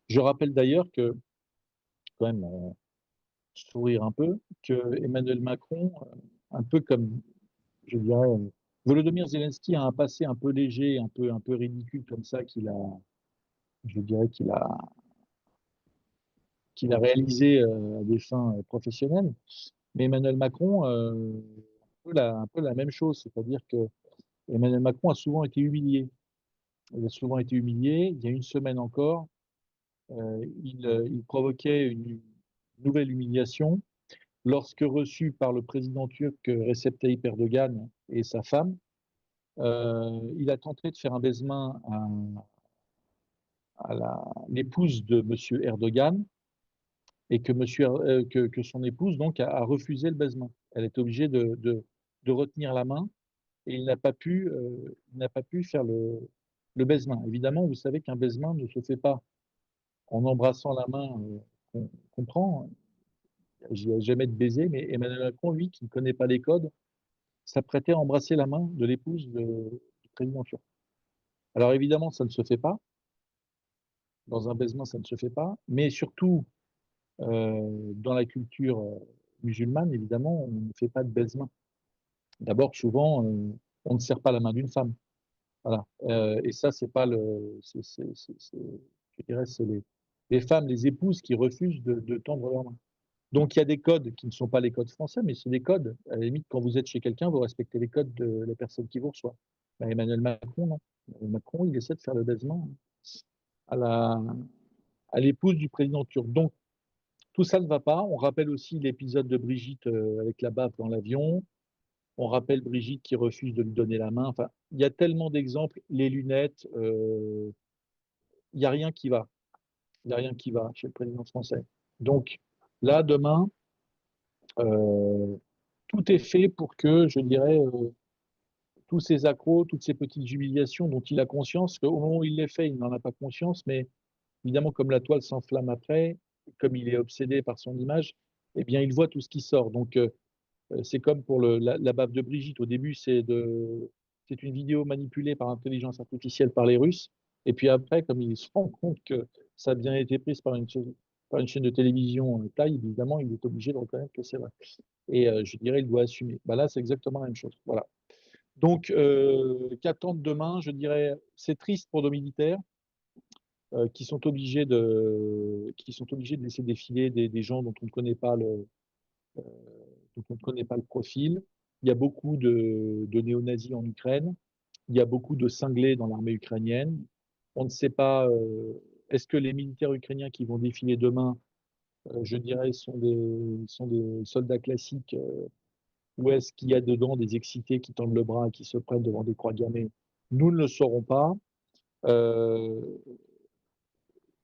Je rappelle d'ailleurs que, quand même, sourire un peu, qu'Emmanuel Macron, un peu comme, je dirais, Volodymyr Zelensky a un passé un peu léger, un peu ridicule comme ça je dirais qu'il a réalisé, à des fins, professionnelles. Mais Emmanuel Macron, un peu la même chose, c'est-à-dire qu'Emmanuel Macron a souvent été humilié. Il a souvent été humilié. Il y a une semaine encore, il provoquait une nouvelle humiliation lorsque reçu par le président turc Recep Tayyip Erdogan et sa femme, il a tenté de faire un baise-main à l'épouse de monsieur Erdogan et que son épouse donc a refusé le baise-main. Elle était obligée de retenir la main et il n'a pas pu faire le baise-main. Évidemment, vous savez qu'un baise-main ne se fait pas en embrassant la main, qu'on prend. Il n'y a jamais de baiser, mais Emmanuel Macron, lui, qui ne connaît pas les codes, s'apprêtait à embrasser la main de l'épouse du président turc. Alors évidemment, ça ne se fait pas. Dans un baise-main, ça ne se fait pas. Mais surtout, dans la culture, musulmane, évidemment, on ne fait pas de baise-main. D'abord, souvent, on ne serre pas la main d'une femme. Voilà, et ça, c'est pas le c'est je dirais, c'est les femmes, les épouses qui refusent de tendre leur main. Donc il y a des codes qui ne sont pas les codes français, mais c'est des codes. À la limite, quand vous êtes chez quelqu'un, vous respectez les codes de la personne qui vous reçoit. Bah, Emmanuel Macron, non. Emmanuel Macron, il essaie de faire le baisement à la à l'épouse du président turc. Donc tout ça ne va pas. On rappelle aussi l'épisode de Brigitte, avec la baffe dans l'avion. On rappelle Brigitte qui refuse de lui donner la main. Enfin, il y a tellement d'exemples. Les lunettes, il y a rien qui va. Il y a rien qui va chez le président français. Donc là, demain, heu, tout est fait pour que, je dirais, tous ces accros, toutes ces petites humiliations dont il a conscience, qu'au moment où il les fait, il n'en a pas conscience, mais évidemment, comme la toile s'enflamme après, comme il est obsédé par son image, eh bien, il voit tout ce qui sort. Donc, c'est comme pour la baffe de Brigitte. Au début, c'est une vidéo manipulée par intelligence artificielle par les Russes. Et puis après, comme il se rend compte que ça a bien été prise par une chaîne de télévision, taille, évidemment, il est obligé de reconnaître que c'est vrai. Et je dirais, il doit assumer. Bah là, c'est exactement la même chose. Voilà. Donc, qu'attendre demain? Je dirais, c'est triste pour nos militaires, qui sont obligés de laisser défiler des gens dont on ne connaît pas le profil. Il y a beaucoup de néo-nazis en Ukraine. Il y a beaucoup de cinglés dans l'armée ukrainienne. On ne sait pas, est-ce que les militaires ukrainiens qui vont défiler demain, je dirais, sont des soldats classiques, ou est-ce qu'il y a dedans des excités qui tendent le bras et qui se prennent devant des croix gammées? Nous ne le saurons pas. Euh,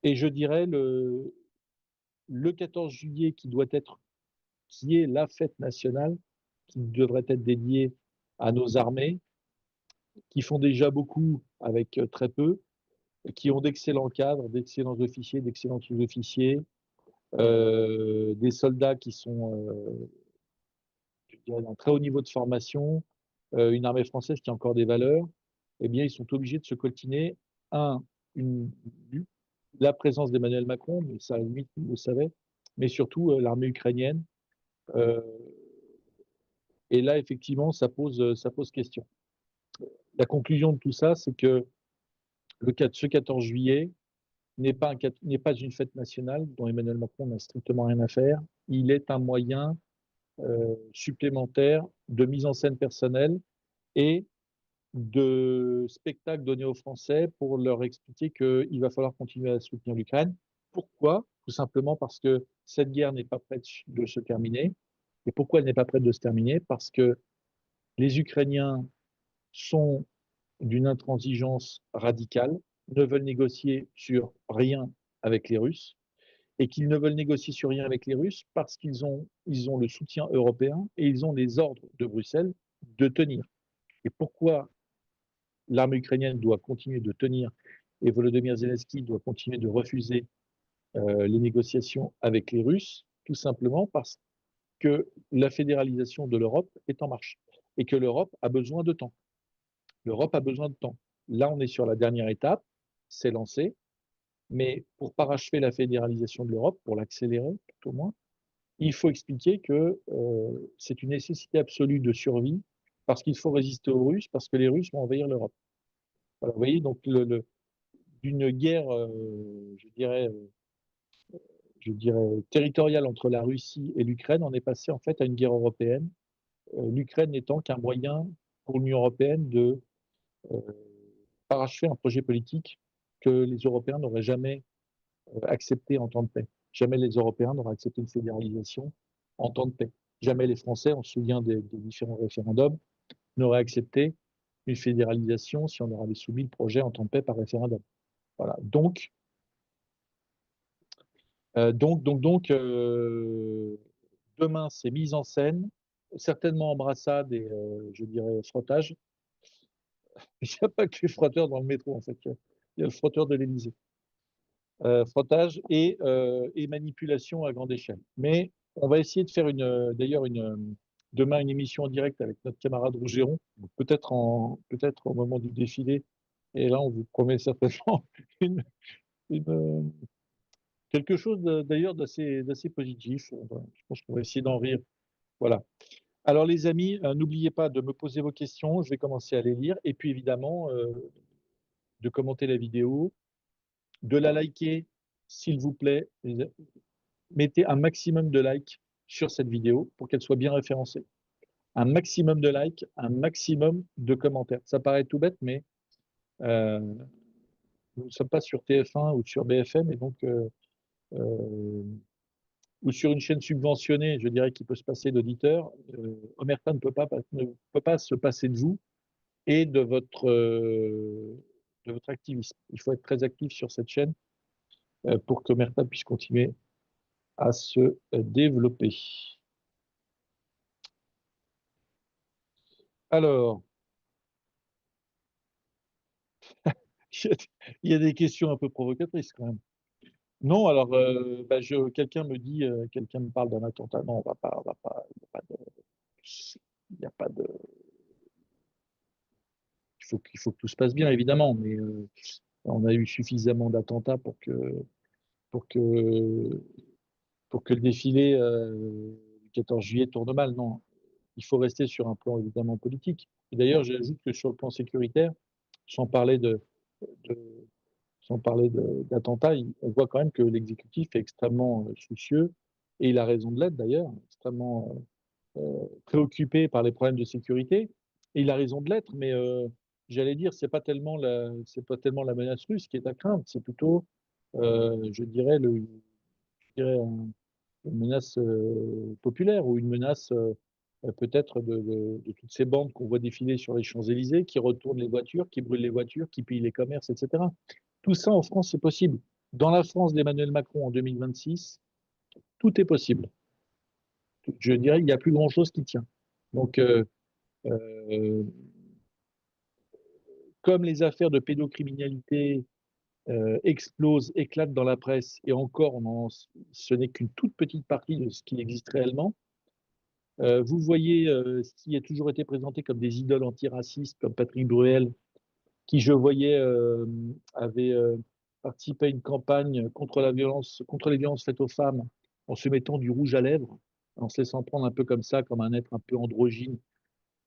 et je dirais le 14 juillet qui est la fête nationale, qui devrait être dédiée à nos armées, qui font déjà beaucoup avec très peu, qui ont d'excellents cadres, d'excellents officiers, d'excellents sous-officiers, des soldats qui sont, je dirais, d'un très haut niveau de formation, une armée française qui a encore des valeurs. Eh bien, ils sont obligés de se coltiner, un, une, la présence d'Emmanuel Macron, mais ça, à la limite, vous le savez, mais surtout l'armée ukrainienne. Euh, et là, effectivement, ça pose question. La conclusion de tout ça, c'est que ce 14 juillet n'est pas une fête nationale dont Emmanuel Macron n'a strictement rien à faire. Il est un moyen supplémentaire de mise en scène personnelle et de spectacles donnés aux Français pour leur expliquer qu'il va falloir continuer à soutenir l'Ukraine. Pourquoi? Tout simplement parce que cette guerre n'est pas prête de se terminer. Et pourquoi elle n'est pas prête de se terminer? Parce que les Ukrainiens sont d'une intransigeance radicale, ne veulent négocier sur rien avec les Russes, et qu'ils ne veulent négocier sur rien avec les Russes parce qu'ils ont le soutien européen et ils ont les ordres de Bruxelles de tenir. Et pourquoi l'armée ukrainienne doit continuer de tenir et Volodymyr Zelensky doit continuer de refuser les négociations avec les Russes? Tout simplement parce que la fédéralisation de l'Europe est en marche et que l'Europe a besoin de temps. L'Europe a besoin de temps. Là, on est sur la dernière étape, c'est lancé, mais pour parachever la fédéralisation de l'Europe, pour l'accélérer tout au moins, il faut expliquer que c'est une nécessité absolue de survie parce qu'il faut résister aux Russes, parce que les Russes vont envahir l'Europe. Voilà, vous voyez, donc d'une guerre, je dirais, territoriale entre la Russie et l'Ukraine, on est passé en fait à une guerre européenne, l'Ukraine n'étant qu'un moyen pour l'Union européenne de euh, parachever un projet politique que les Européens n'auraient jamais accepté en temps de paix. Jamais les Européens n'auraient accepté une fédéralisation en temps de paix. Jamais les Français, on se souvient des différents référendums, n'auraient accepté une fédéralisation si on leur avait soumis le projet en temps de paix par référendum. Voilà. Demain, c'est mise en scène, certainement embrassade et, je dirais, frottage. Il n'y a pas que les frotteurs dans le métro, en fait. Il y a le frotteur de l'Élysée. Frottage et manipulation à grande échelle. Mais on va essayer de faire d'ailleurs demain une émission en direct avec notre camarade Rougeron, peut-être au moment du défilé. Et là, on vous promet certainement une, une, quelque chose d'ailleurs d'assez positif. Je pense qu'on va essayer d'en rire. Voilà. Alors les amis, n'oubliez pas de me poser vos questions. Je vais commencer à les lire. Et puis évidemment, de commenter la vidéo, de la liker, s'il vous plaît. Mettez un maximum de likes sur cette vidéo pour qu'elle soit bien référencée. Un maximum de likes, un maximum de commentaires. Ça paraît tout bête, mais euh, nous ne sommes pas sur TF1 ou sur BFM, et donc euh, ou sur une chaîne subventionnée, je dirais, qui peut se passer d'auditeurs. Omerta ne peut pas se passer de vous et de votre activisme. Il faut être très actif sur cette chaîne pour qu'Omerta puisse continuer à se développer. Alors, il y a des questions un peu provocatrices quand même. Non, alors, quelqu'un me parle d'un attentat. Non, on va pas, il n'y a pas de, il faut que tout se passe bien, évidemment, mais on a eu suffisamment d'attentats pour que, pour que le défilé du 14 juillet tourne mal. Non, il faut rester sur un plan évidemment politique. Et d'ailleurs, j'ajoute que sur le plan sécuritaire, sans parler de, sans parler d'attentats, on voit quand même que l'exécutif est extrêmement soucieux, et il a raison de l'être d'ailleurs, extrêmement préoccupé par les problèmes de sécurité, et il a raison de l'être, mais j'allais dire, c'est pas tellement la menace russe qui est à craindre, c'est plutôt, je dirais, je dirais une menace populaire ou une menace peut-être de toutes ces bandes qu'on voit défiler sur les Champs-Élysées, qui retournent les voitures, qui brûlent les voitures, qui pillent les commerces, etc. Tout ça en France, c'est possible. Dans la France d'Emmanuel Macron en 2026, tout est possible. Je dirais qu'il n'y a plus grand-chose qui tient. Donc, euh, comme les affaires de pédocriminalité explosent, éclatent dans la presse, et encore, ce n'est qu'une toute petite partie de ce qui existe réellement, vous voyez ce qui a toujours été présenté comme des idoles antiracistes, comme Patrick Bruel, qui, je voyais, avait participé à une campagne contre la violence, contre les violences faites aux femmes, en se mettant du rouge à lèvres, en se laissant prendre un peu comme ça, comme un être un peu androgyne,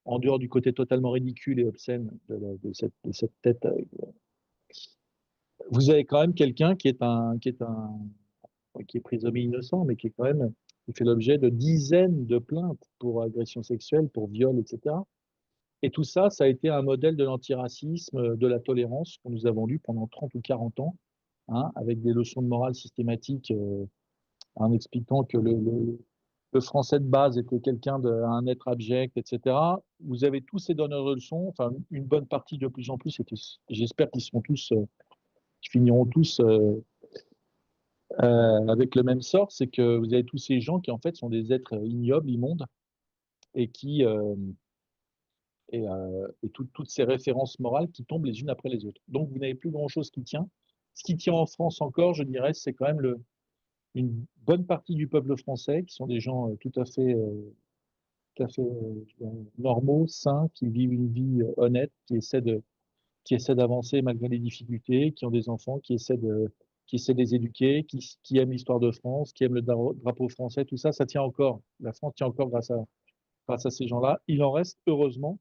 en dehors du côté totalement ridicule et obscène de cette tête. Vous avez quand même quelqu'un qui est présumé innocent, mais qui est quand même, qui fait l'objet de dizaines de plaintes pour agression sexuelle, pour viol, etc. Et tout ça, ça a été un modèle de l'antiracisme, de la tolérance qu'on nous a vendu pendant 30 ou 40 ans, hein, avec des leçons de morale systématiques en expliquant que le français de base était un être abject, etc. Vous avez tous ces donneurs de leçons, enfin une bonne partie de plus en plus, j'espère qu'ils seront tous, qu'ils finiront tous avec le même sort, c'est que vous avez tous ces gens qui en fait sont des êtres ignobles, immondes, et toutes ces références morales qui tombent les unes après les autres. Donc vous n'avez plus grand-chose qui tient. Ce qui tient en France encore, je dirais, c'est quand même une bonne partie du peuple français, qui sont des gens tout à fait normaux, sains, qui vivent une vie honnête, qui essaient d'avancer malgré les difficultés, qui ont des enfants, qui essaient de les éduquer, qui aiment l'histoire de France, qui aiment le drapeau français, tout ça, ça tient encore. La France tient encore grâce à ces gens-là. Il en reste, heureusement.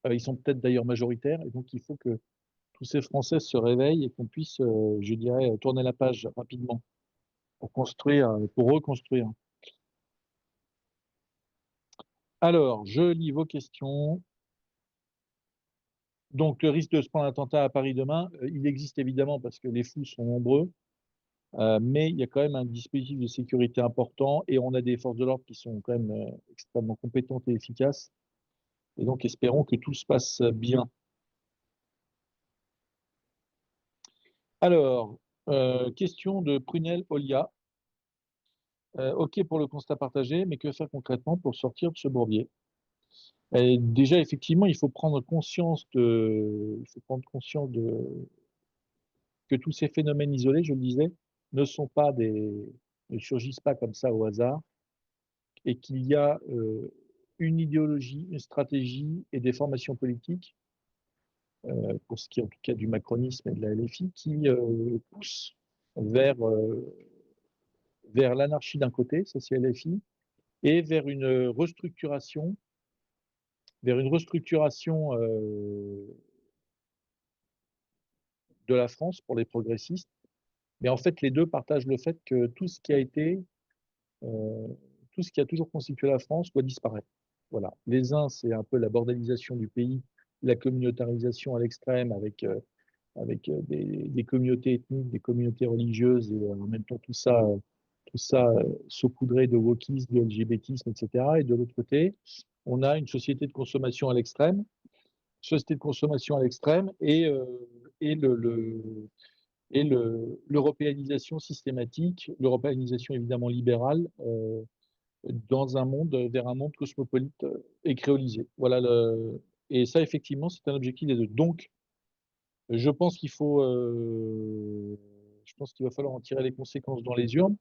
Ils sont peut-être d'ailleurs majoritaires, et donc il faut que tous ces Français se réveillent et qu'on puisse, je dirais, tourner la page rapidement pour reconstruire. Alors, je lis vos questions. Donc, le risque de se prendre un attentat à Paris demain, il existe évidemment parce que les fous sont nombreux, mais il y a quand même un dispositif de sécurité important et on a des forces de l'ordre qui sont quand même extrêmement compétentes et efficaces. Et donc, espérons que tout se passe bien. Alors, question de Prunel Olia. OK pour le constat partagé, mais que faire concrètement pour sortir de ce bourbier? Et déjà, effectivement, il faut prendre conscience que tous ces phénomènes isolés, je le disais, ne surgissent pas comme ça au hasard, et qu'il y a une idéologie, une stratégie et des formations politiques, pour ce qui est en tout cas du macronisme et de la LFI, qui poussent vers, vers l'anarchie d'un côté, ça c'est LFI, et vers une restructuration de la France pour les progressistes. Mais en fait, les deux partagent le fait que euh, tout ce qui a toujours constitué la France doit disparaître. Voilà. Les uns, c'est un peu la bordélisation du pays, la communautarisation à l'extrême avec des communautés ethniques, des communautés religieuses, et en même temps tout ça saupoudré de wokisme, de LGBTisme, etc. Et de l'autre côté, on a une société de consommation à l'extrême, et l'européanisation systématique, l'européanisation évidemment libérale, vers un monde cosmopolite et créolisé. Et ça, effectivement, c'est un objectif des deux. Donc, je pense je pense qu'il va falloir en tirer les conséquences dans les urnes,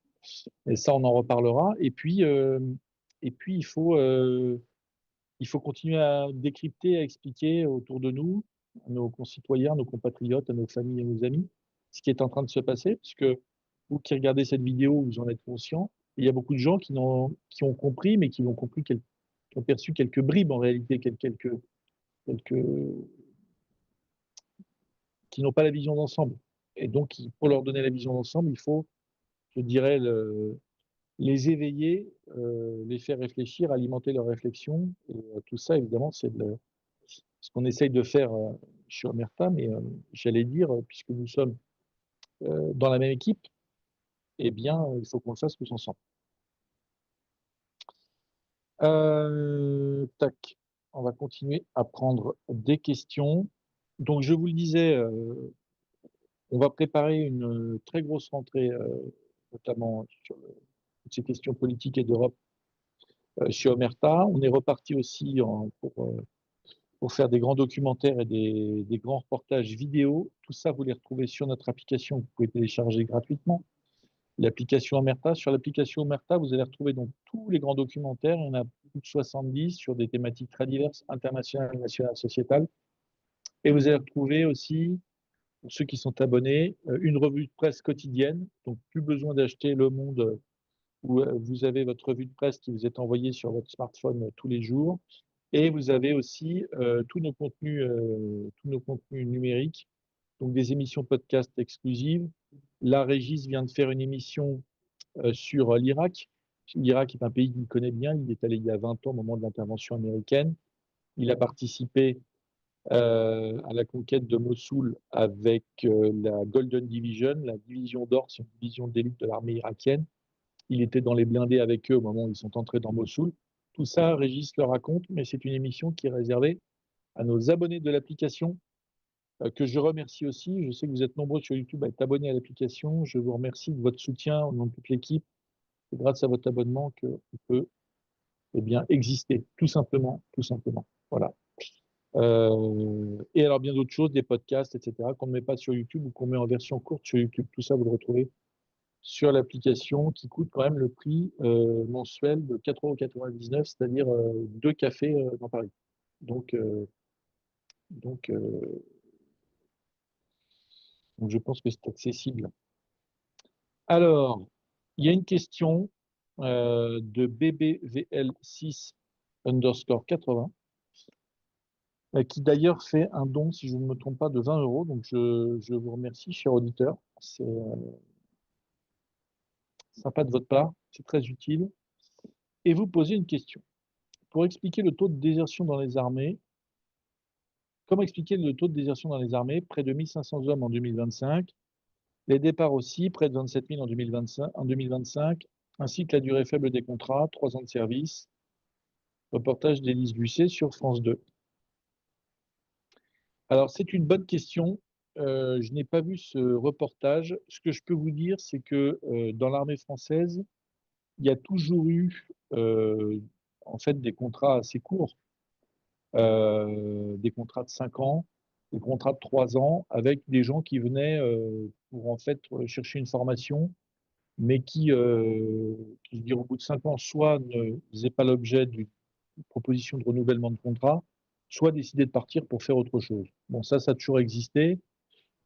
et ça, on en reparlera. Et puis il faut continuer à décrypter, à expliquer autour de nous, à nos concitoyens, nos compatriotes, à nos familles et nos amis, ce qui est en train de se passer, puisque vous qui regardez cette vidéo, vous en êtes conscient. Il y a beaucoup de gens qui ont compris, mais qui ont perçu quelques bribes en réalité, quelques, qui n'ont pas la vision d'ensemble. Et donc, pour leur donner la vision d'ensemble, il faut, je dirais, les éveiller, les faire réfléchir, alimenter leur réflexion. Et tout ça, évidemment, c'est ce qu'on essaye de faire chez Omerta, mais j'allais dire, puisque nous sommes dans la même équipe, eh bien, il faut qu'on le fasse tous ensemble. Tac, on va continuer à prendre des questions. Donc, je vous le disais, on va préparer une très grosse rentrée, notamment sur toutes ces questions politiques et d'Europe chez Omerta. On est reparti aussi pour faire des grands documentaires et des grands reportages vidéo. Tout ça, vous les retrouvez sur notre application que vous pouvez télécharger gratuitement. L'application Omerta. Sur l'application Omerta, vous allez retrouver donc tous les grands documentaires. Il y en a plus de 70 sur des thématiques très diverses, internationales, nationales, sociétales. Et vous allez retrouver aussi, pour ceux qui sont abonnés, une revue de presse quotidienne. Donc, plus besoin d'acheter Le Monde, où vous avez votre revue de presse qui vous est envoyée sur votre smartphone tous les jours. Et vous avez aussi tous nos contenus numériques, donc des émissions podcast exclusives. Là, Régis vient de faire une émission sur l'Irak. L'Irak est un pays qu'il connaît bien. Il est allé il y a 20 ans au moment de l'intervention américaine. Il a participé à la conquête de Mossoul avec la Golden Division, la division d'or, c'est une division d'élite de l'armée irakienne. Il était dans les blindés avec eux au moment où ils sont entrés dans Mossoul. Tout ça, Régis le raconte, mais c'est une émission qui est réservée à nos abonnés de l'application, que je remercie aussi. Je sais que vous êtes nombreux sur YouTube à être abonnés à l'application. Je vous remercie de votre soutien au nom de toute l'équipe. C'est grâce à votre abonnement qu'on peut bien, exister, tout simplement, tout simplement. Voilà. Et alors bien d'autres choses, des podcasts, etc., qu'on ne met pas sur YouTube ou qu'on met en version courte sur YouTube. Tout ça, vous le retrouvez sur l'application qui coûte quand même le prix mensuel de 4,99 €, c'est-à-dire 2 cafés dans Paris. Donc, donc, euh, donc, je pense que c'est accessible. Alors, il y a une question de BBVL6_80 qui d'ailleurs fait un don, si je ne me trompe pas, de 20 €. Donc, je vous remercie, cher auditeur. C'est sympa de votre part, c'est très utile. Et vous posez une question. Pour expliquer le taux de désertion dans les armées, comment expliquer le taux de désertion dans les armées? Près de 1500 hommes en 2025, les départs aussi, près de 27 000 en 2025, ainsi que la durée faible des contrats, 3 ans de service. Reportage d'Élise Lucet sur France 2. Alors, c'est une bonne question. Je n'ai pas vu ce reportage. Ce que je peux vous dire, c'est que dans l'armée française, il y a toujours eu en fait des contrats assez courts, des contrats de 5 ans, des contrats de 3 ans, avec des gens qui venaient pour en fait chercher une formation, mais qui, je veux dire, au bout de 5 ans, soit ne faisaient pas l'objet d'une proposition de renouvellement de contrat, soit décidaient de partir pour faire autre chose. Bon, ça a toujours existé,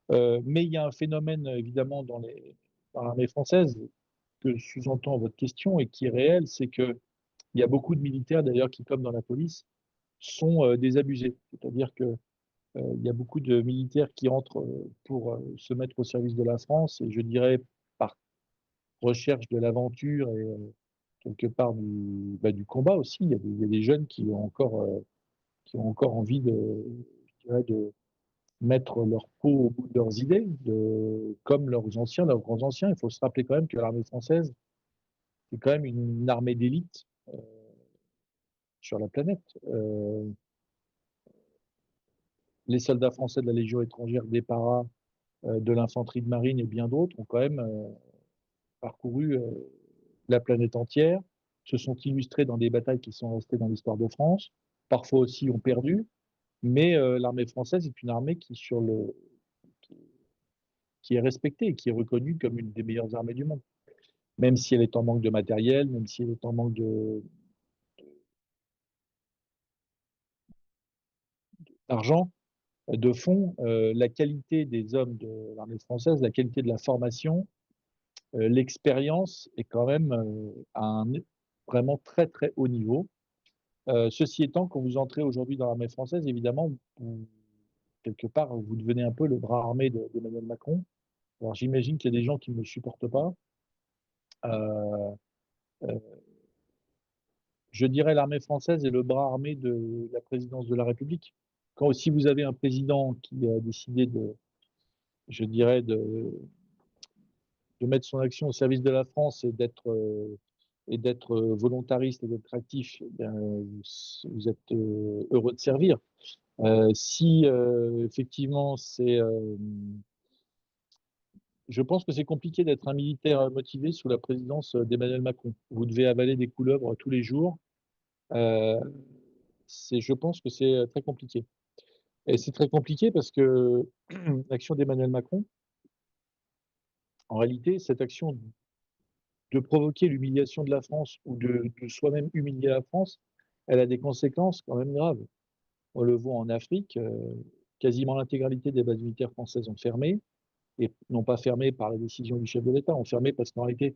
mais il y a un phénomène évidemment dans l'armée française que sous-entend votre question et qui est réel, c'est qu'il y a beaucoup de militaires d'ailleurs qui, comme dans la police, sont désabusés. C'est-à-dire que il y a beaucoup de militaires qui entrent pour se mettre au service de la France et je dirais par recherche de l'aventure et quelque part du combat aussi. Il y a des jeunes qui ont encore envie je dirais de mettre leur peau au bout de leurs idées, comme leurs anciens, leurs grands anciens. Il faut se rappeler quand même que l'armée française, c'est quand même une armée d'élite sur la planète. Les soldats français de la Légion étrangère, des paras, de l'infanterie de marine et bien d'autres ont quand même parcouru la planète entière, se sont illustrés dans des batailles qui sont restées dans l'histoire de France, parfois aussi ont perdu, mais l'armée française est une armée qui est respectée et qui est reconnue comme une des meilleures armées du monde, même si elle est en manque de matériel, même si elle est en manque d'argent, de fonds, la qualité des hommes de l'armée française, la qualité de la formation, l'expérience est quand même à un vraiment très très haut niveau. Ceci étant, quand vous entrez aujourd'hui dans l'armée française, évidemment, quelque part, vous devenez un peu le bras armé d'Emmanuel Macron. Alors j'imagine qu'il y a des gens qui ne le supportent pas. Euh, euh, je dirais l'armée française est le bras armé de la présidence de la République. Quand aussi vous avez un président qui a décidé je dirais, de mettre son action au service de la France et d'être volontariste et d'être actif, eh bien, vous êtes heureux de servir. Si effectivement je pense que c'est compliqué d'être un militaire motivé sous la présidence d'Emmanuel Macron. Vous devez avaler des couleuvres tous les jours. Euh, je pense que c'est très compliqué. Et c'est très compliqué parce que l'action d'Emmanuel Macron, en réalité, cette action de provoquer l'humiliation de la France ou de soi-même humilier la France, elle a des conséquences quand même graves. On le voit en Afrique, quasiment l'intégralité des bases militaires françaises ont fermé, et non pas fermé par la décision du chef de l'État, ont fermé parce qu'en réalité,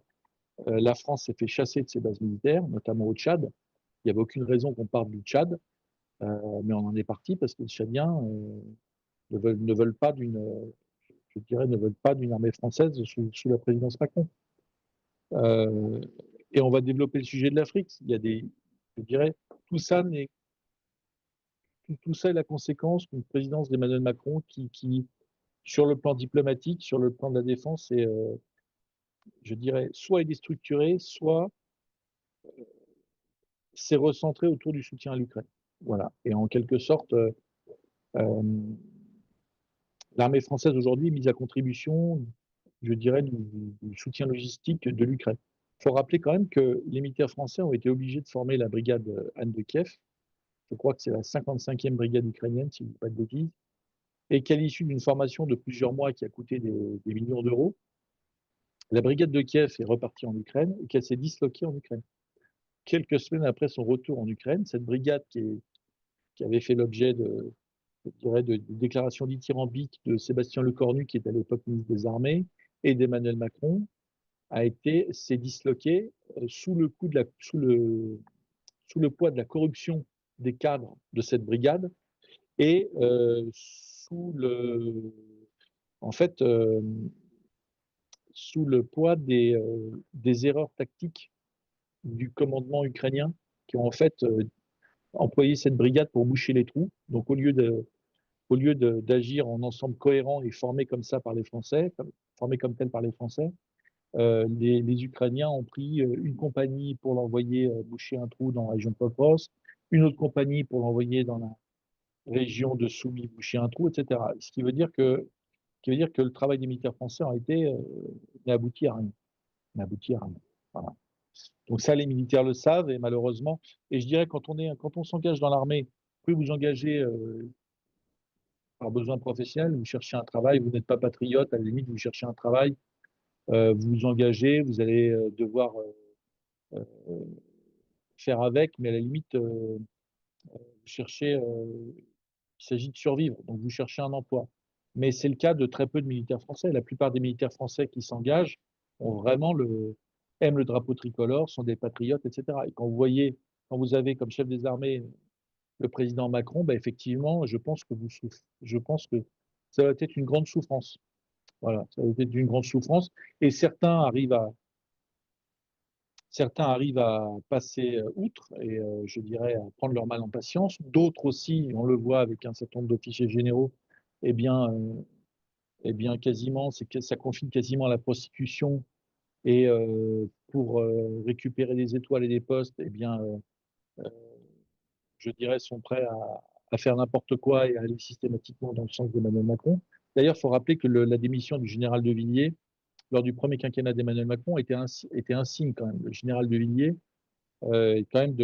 la France s'est fait chasser de ses bases militaires, notamment au Tchad. Il n'y avait aucune raison qu'on parte du Tchad, mais on en est parti parce que les Tchadiens ne veulent pas je dirais, ne veulent pas d'une armée française sous la présidence Macron. Euh, et on va développer le sujet de l'Afrique. Je dirais, tout ça n'est, tout ça est la conséquence d'une présidence d'Emmanuel Macron qui, sur le plan diplomatique, sur le plan de la défense, je dirais, soit est déstructuré, soit c'est recentré autour du soutien à l'Ukraine. Voilà, et en quelque sorte, l'armée française aujourd'hui est mise à contribution, je dirais, du soutien logistique de l'Ukraine. Il faut rappeler quand même que les militaires français ont été obligés de former la brigade Anne de Kiev. Je crois que c'est la 55e brigade ukrainienne, si je ne dis pas de bêtises, et qu'à l'issue d'une formation de plusieurs mois qui a coûté des millions d'euros, la brigade de Kiev est repartie en Ukraine et qu'elle s'est disloquée en Ukraine. Quelques semaines après son retour en Ukraine, cette brigade qui avait fait l'objet je dirais, de déclarations dithyrambiques de Sébastien Lecornu, qui était à l'époque ministre des Armées, et d'Emmanuel Macron, s'est disloquée sous le poids de la corruption des cadres de cette brigade et en fait, sous le poids des erreurs tactiques du commandement ukrainien qui ont en fait employé cette brigade pour boucher les trous. Donc au lieu d'agir en ensemble cohérent et formé comme ça par les Français, formé comme tel par les Français, les Ukrainiens ont pris une compagnie pour l'envoyer boucher un trou dans la région de Pokrovsk, une autre compagnie pour l'envoyer dans la région de Soumy boucher un trou, etc. Ce qui veut dire que le travail des militaires français a été n'a abouti à rien. N'a abouti à rien. Voilà. Donc ça, les militaires le savent et malheureusement, et je dirais quand on s'engage dans l'armée, plus vous engagez par besoin professionnel, vous cherchez un travail, vous n'êtes pas patriote, à la limite vous cherchez un travail, vous vous engagez, vous allez devoir euh, faire avec, mais à la limite, vous cherchez, il s'agit de survivre, donc vous cherchez un emploi. Mais c'est le cas de très peu de militaires français. La plupart des militaires français qui s'engagent ont vraiment aiment le drapeau tricolore, sont des patriotes, etc. Et quand vous avez comme chef des armées le président Macron, bah effectivement, je pense que ça va être une grande souffrance. Voilà, ça va être une grande souffrance. Et certains arrivent à passer outre et je dirais à prendre leur mal en patience. D'autres aussi, on le voit avec un certain nombre d'officiers généraux, eh bien, quasiment, ça confine quasiment à la prostitution et pour récupérer des étoiles et des postes, eh bien, je dirais, sont prêts à faire n'importe quoi et à aller systématiquement dans le sens d'Emmanuel Macron. D'ailleurs, il faut rappeler que la démission du général de Villiers lors du premier quinquennat d'Emmanuel Macron était un signe quand même. Le général de Villiers est quand même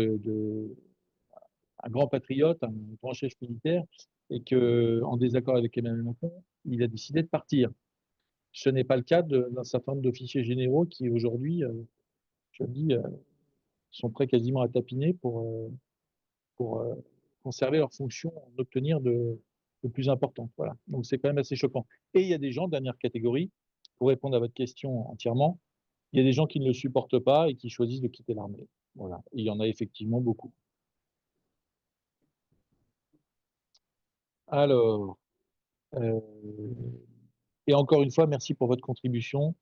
un grand patriote, un grand chef militaire, et qu'en désaccord avec Emmanuel Macron, il a décidé de partir. Ce n'est pas le cas d'un certain nombre d'officiers généraux qui aujourd'hui, je le dis, sont prêts quasiment à tapiner pour conserver leurs fonctions, en obtenir de plus importantes. Voilà. Donc c'est quand même assez choquant. Et il y a des gens, dernière catégorie, pour répondre à votre question entièrement, il y a des gens qui ne le supportent pas et qui choisissent de quitter l'armée. Voilà. Et il y en a effectivement beaucoup. Alors, euh, et encore une fois, merci pour votre contribution.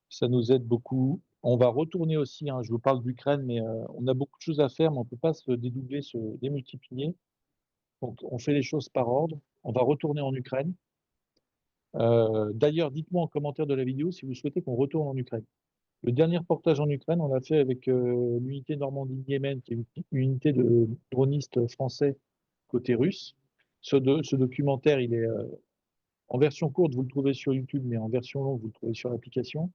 Ça nous aide beaucoup. On va retourner aussi, hein, je vous parle d'Ukraine, mais on a beaucoup de choses à faire, mais on ne peut pas se dédoubler, se démultiplier. Donc, on fait les choses par ordre. On va retourner en Ukraine. D'ailleurs, dites-moi en commentaire de la vidéo si vous souhaitez qu'on retourne en Ukraine. Le dernier reportage en Ukraine, on l'a fait avec l'unité Normandie-Yémen, qui est une unité de dronistes français côté russe. Ce documentaire, il est en version courte, vous le trouvez sur YouTube, mais en version longue, vous le trouvez sur l'application.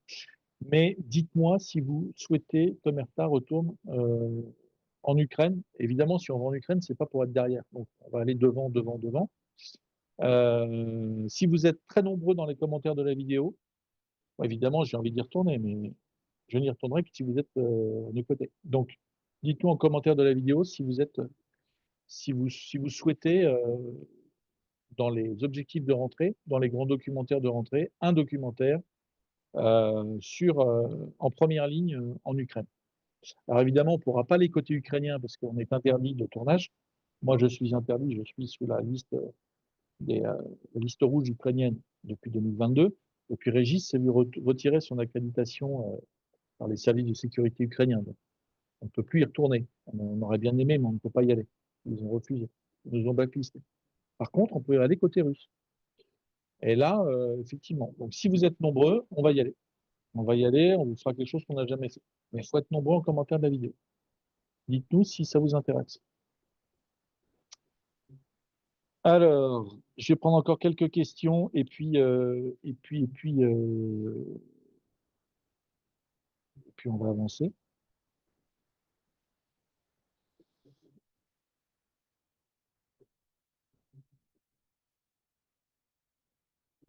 Mais dites-moi si vous souhaitez qu'Omerta retourne en Ukraine. Évidemment, si on va en Ukraine, c'est pas pour être derrière. Donc, on va aller devant, devant, devant. Si vous êtes très nombreux dans les commentaires de la vidéo, bon, évidemment, j'ai envie d'y retourner, mais je n'y retournerai que si vous êtes à mes côtés. Donc, dites-nous en commentaire de la vidéo si vous souhaitez, dans les objectifs de rentrée, dans les grands documentaires de rentrée, un documentaire en première ligne en Ukraine. Alors évidemment, on ne pourra pas les côtés ukrainiens parce qu'on est interdit de tournage. Moi, je suis interdit, je suis sous la liste rouge ukrainienne depuis 2022. Et puis Régis s'est vu retirer son accréditation par les services de sécurité ukrainiens. Donc, on ne peut plus y retourner. On aurait bien aimé, mais on ne peut pas y aller. Ils ont refusé. Ils nous ont blacklisté. Par contre, on peut y aller côté russe. Et là, effectivement. Donc, si vous êtes nombreux, on va y aller. On va y aller, on vous fera quelque chose qu'on n'a jamais fait. Mais il faut être nombreux en commentaire de la vidéo. Dites-nous si ça vous intéresse. Alors, je vais prendre encore quelques questions et puis on va avancer.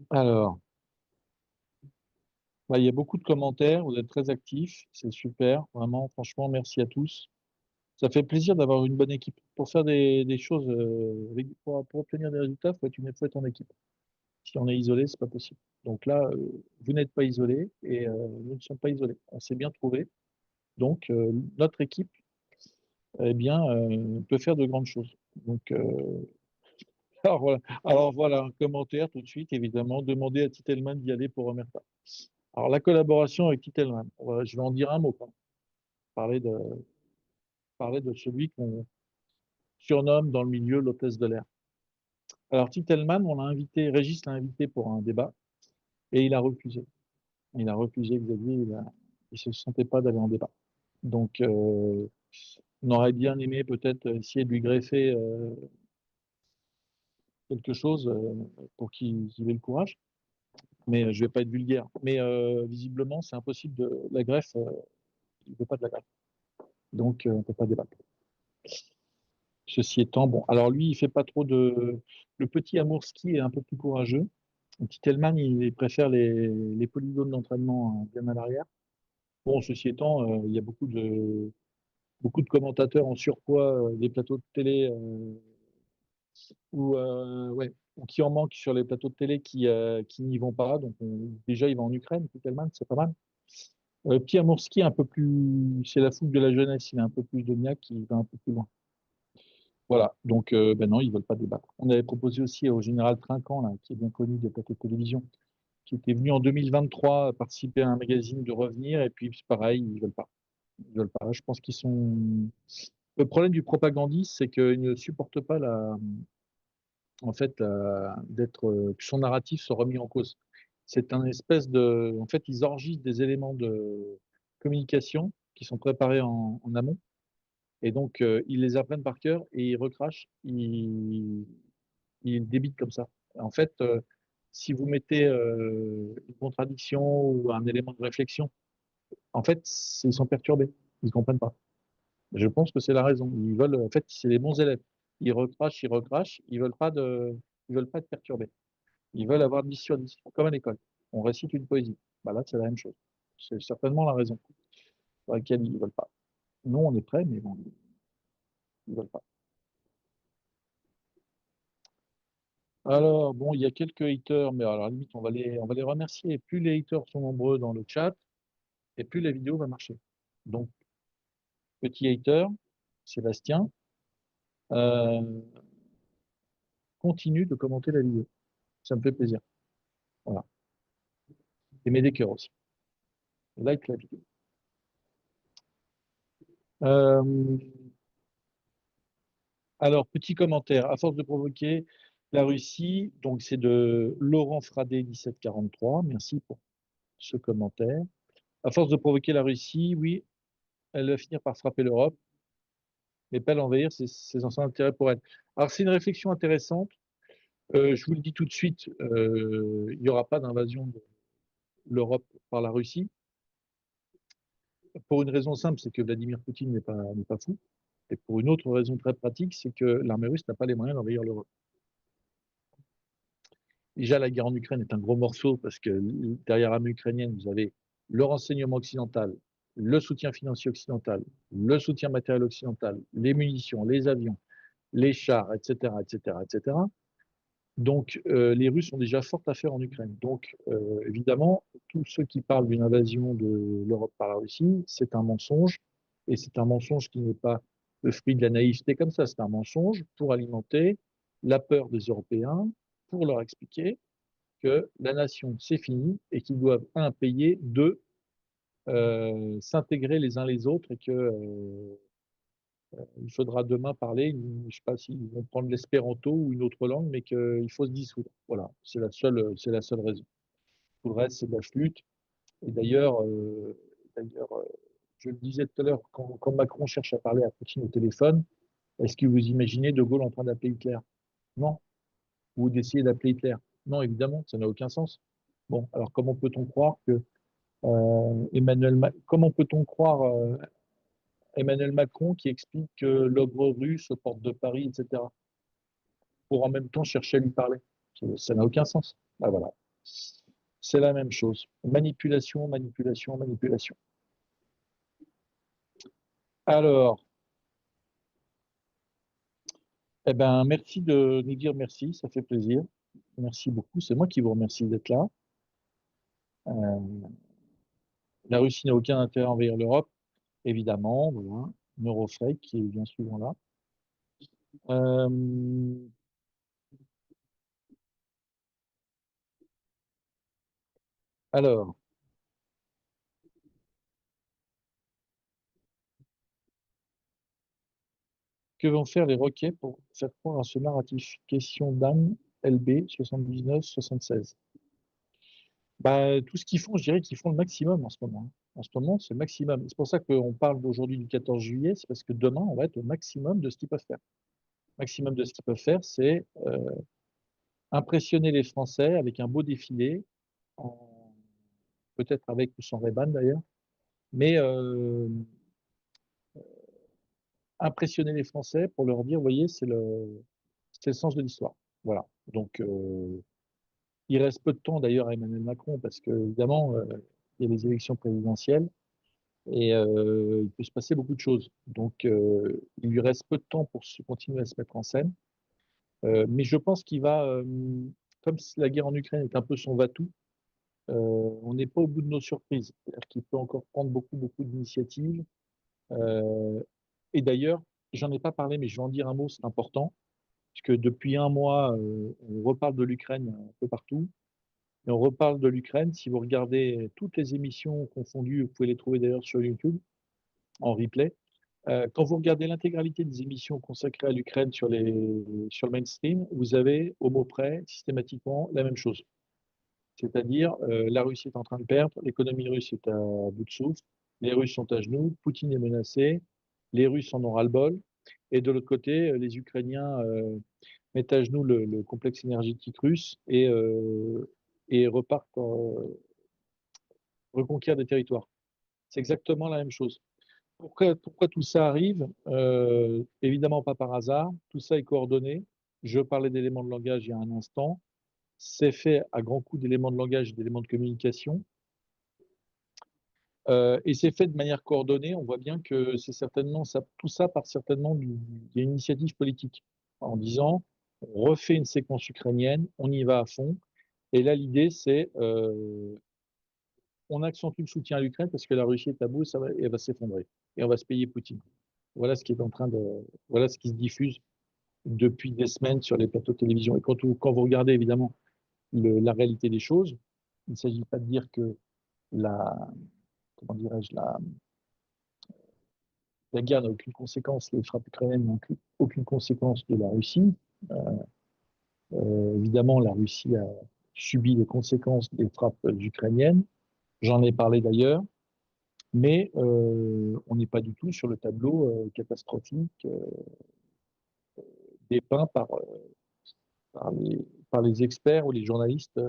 Alors, il y a beaucoup de commentaires, vous êtes très actifs, c'est super, vraiment, franchement, merci à tous. Ça fait plaisir d'avoir une bonne équipe. Pour faire des choses, pour obtenir des résultats, faut être en équipe. Si on est isolé, c'est pas possible. Donc là, vous n'êtes pas isolés et nous ne sommes pas isolés. On s'est bien trouvé. Donc, notre équipe, eh bien, peut faire de grandes choses. Donc, alors voilà, un commentaire tout de suite, évidemment. Demandez à Titelman d'y aller pour Omerta. Alors, la collaboration avec Titelman, je vais en dire un mot quand même. Parler de, parler de celui qu'on surnomme dans le milieu l'hôtesse de l'air. Alors, Titelman, on l'a invité, Régis l'a invité pour un débat et il a refusé. Il a refusé, Xavier, il ne se sentait pas d'aller en débat. Donc, on aurait bien aimé peut-être essayer de lui greffer quelque chose pour qu'il ait le courage. Mais je ne vais pas être vulgaire. Mais visiblement, c'est impossible de la greffe. Il ne veut pas de la greffe. Donc, on ne peut pas débattre. Ceci étant, bon. Alors lui, il fait pas trop de. Le petit Amourski est un peu plus courageux. Titelman, il préfère les polygones d'entraînement bien à l'arrière. Bon, ceci étant, il y a beaucoup de commentateurs en surpoids des plateaux de télé ouais, ou qui en manquent sur les plateaux de télé qui n'y vont pas. Donc déjà, il va en Ukraine, Titelman, c'est pas mal. Pierre Mourski, un peu plus, c'est la fougue de la jeunesse, il a un peu plus de niaque, il va un peu plus loin. Voilà, donc ben non, ils veulent pas débattre. On avait proposé aussi au général Trinquant, là, qui est bien connu des plateaux de télévision, qui était venu en 2023 participer à un magazine de revenir, et puis c'est pareil, ils veulent pas. Ils veulent pas. Je pense qu'ils sont. Le problème du propagandiste, c'est qu'il ne supporte pas en fait, que son narratif soit remis en cause. C'est un espèce de, en fait, ils enregistrent des éléments de communication qui sont préparés en amont, et donc ils les apprennent par cœur et ils recrachent, ils débitent comme ça. En fait, si vous mettez une contradiction ou un élément de réflexion, en fait, ils sont perturbés, ils comprennent pas. Je pense que c'est la raison. Ils veulent, en fait, c'est les bons élèves. Ils recrachent, ils veulent pas être perturbés. Ils veulent avoir 10 sur 10, comme à l'école. On récite une poésie. Bah là, c'est la même chose. C'est certainement la raison pour laquelle ils ne veulent pas. Nous, on est prêts, mais bon, ils ne veulent pas. Alors, bon, il y a quelques haters, mais à la limite, on va les remercier. Et plus les haters sont nombreux dans le chat, et plus la vidéo va marcher. Donc, petit hater, Sébastien, euh, continue de commenter la vidéo. Ça me fait plaisir. Voilà. Et mets des cœurs aussi. Like la vidéo. Euh, alors, petit commentaire. À force de provoquer la Russie, donc c'est de Laurent Fradet 1743. Merci pour ce commentaire. À force de provoquer la Russie, oui, elle va finir par frapper l'Europe, mais pas l'envahir, c'est ses anciens intérêts pour elle. Alors, c'est une réflexion intéressante. Je vous le dis tout de suite, il n'y aura pas d'invasion de l'Europe par la Russie. Pour une raison simple, c'est que Vladimir Poutine n'est pas fou. Et pour une autre raison très pratique, c'est que l'armée russe n'a pas les moyens d'envahir l'Europe. Déjà, la guerre en Ukraine est un gros morceau parce que derrière l'armée ukrainienne, vous avez le renseignement occidental, le soutien financier occidental, le soutien matériel occidental, les munitions, les avions, les chars, etc., etc., etc. Donc, les Russes ont déjà forte affaire en Ukraine. Donc, évidemment, tous ceux qui parlent d'une invasion de l'Europe par la Russie, c'est un mensonge. Et c'est un mensonge qui n'est pas le fruit de la naïveté comme ça. C'est un mensonge pour alimenter la peur des Européens, pour leur expliquer que la nation, c'est fini et qu'ils doivent, un, payer, deux, s'intégrer les uns les autres et que il faudra demain parler, je ne sais pas s'ils vont prendre l'espéranto ou une autre langue, mais qu'il faut se dissoudre. Voilà, c'est la seule raison. Tout le reste, c'est de la flûte. Et d'ailleurs, je le disais tout à l'heure, quand Macron cherche à parler à Poutine au téléphone, est-ce que vous imaginez De Gaulle en train d'appeler Hitler? Non. Ou d'essayer d'appeler Hitler? Non, évidemment, ça n'a aucun sens. Bon, alors comment peut-on croire Emmanuel Macron qui explique que l'ogre russe aux portes de Paris, etc., pour en même temps chercher à lui parler? Ça n'a aucun sens. Ah, voilà. C'est la même chose. Manipulation, manipulation, manipulation. Alors, eh ben, merci de nous dire merci, ça fait plaisir. Merci beaucoup. C'est moi qui vous remercie d'être là. Euh, la Russie n'a aucun intérêt à envahir l'Europe, évidemment. Voilà. Neurofake qui est bien souvent là. Euh, alors, que vont faire les Roquets pour faire croire à ce narratif? Question d'Anne LB 79-76. Bah, tout ce qu'ils font, je dirais qu'ils font le maximum en ce moment, hein. En ce moment, c'est le maximum. C'est pour ça qu'on parle d'aujourd'hui du 14 juillet, c'est parce que demain, on va être au maximum de ce qu'ils peuvent faire. Maximum de ce qu'ils peuvent faire, c'est impressionner les Français avec un beau défilé, en- peut-être avec ou sans Ray-Ban d'ailleurs, mais impressionner les Français pour leur dire, vous voyez, c'est le sens de l'histoire. Voilà. Donc, il reste peu de temps d'ailleurs à Emmanuel Macron parce que, évidemment, il y a les élections présidentielles et il peut se passer beaucoup de choses. Donc, il lui reste peu de temps pour continuer à se mettre en scène. Mais je pense qu'il va, comme la guerre en Ukraine est un peu son va-tout, on n'est pas au bout de nos surprises. C'est-à-dire qu'il peut encore prendre beaucoup, beaucoup d'initiatives. Euh, et d'ailleurs, j'en ai pas parlé, mais je vais en dire un mot, c'est important, puisque depuis un mois, on reparle de l'Ukraine un peu partout. Et on reparle de l'Ukraine. Si vous regardez toutes les émissions confondues, vous pouvez les trouver d'ailleurs sur YouTube en replay. Quand vous regardez l'intégralité des émissions consacrées à l'Ukraine sur le mainstream, vous avez au mot près systématiquement la même chose. C'est-à-dire, la Russie est en train de perdre, l'économie russe est à bout de souffle, les Russes sont à genoux, Poutine est menacé, les Russes en ont ras-le-bol, et de l'autre côté, les Ukrainiens mettent à genoux le complexe énergétique russe et repartent reconquérir des territoires. C'est exactement la même chose. Pourquoi tout ça arrive? Évidemment pas par hasard, tout ça est coordonné. Je parlais d'éléments de langage il y a un instant. C'est fait à grands coups d'éléments de langage et d'éléments de communication. Et c'est fait de manière coordonnée. On voit bien que c'est certainement ça, tout ça part certainement d'une initiative politique en disant on refait une séquence ukrainienne, on y va à fond. Et là, l'idée, c'est on accentue le soutien à l'Ukraine parce que la Russie est à bout, elle va s'effondrer. Et on va se payer Poutine. Voilà ce qui est en train de, voilà ce qui se diffuse depuis des semaines sur les plateaux de télévision. Et quand vous regardez évidemment la réalité des choses, il ne s'agit pas de dire que la, comment dirais-je, la guerre n'a aucune conséquence, les frappes ukrainiennes n'ont aucune conséquence de la Russie. Euh, Évidemment, la Russie a subi les conséquences des frappes ukrainiennes. J'en ai parlé d'ailleurs, mais on n'est pas du tout sur le tableau catastrophique dépeint par les, par les experts ou les journalistes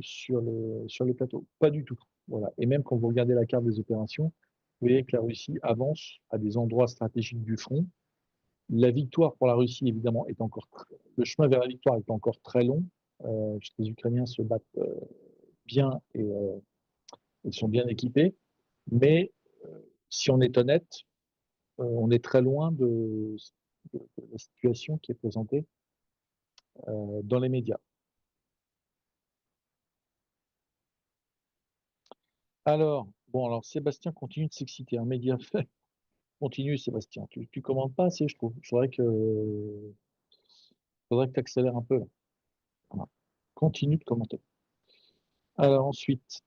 sur les plateaux. Pas du tout. Voilà. Et même quand vous regardez la carte des opérations, vous voyez que la Russie avance à des endroits stratégiques du front. La victoire pour la Russie, évidemment, le chemin vers la victoire est encore très long. Puisque les Ukrainiens se battent bien et ils sont bien équipés. Mais si on est honnête, on est très loin de la situation qui est présentée dans les médias. Alors Sébastien continue de s'exciter. Un média fait. Continue, Sébastien. Tu commandes pas assez, je trouve. Faudrait que tu accélères un peu, là. Voilà. Continue de commenter. Alors ensuite,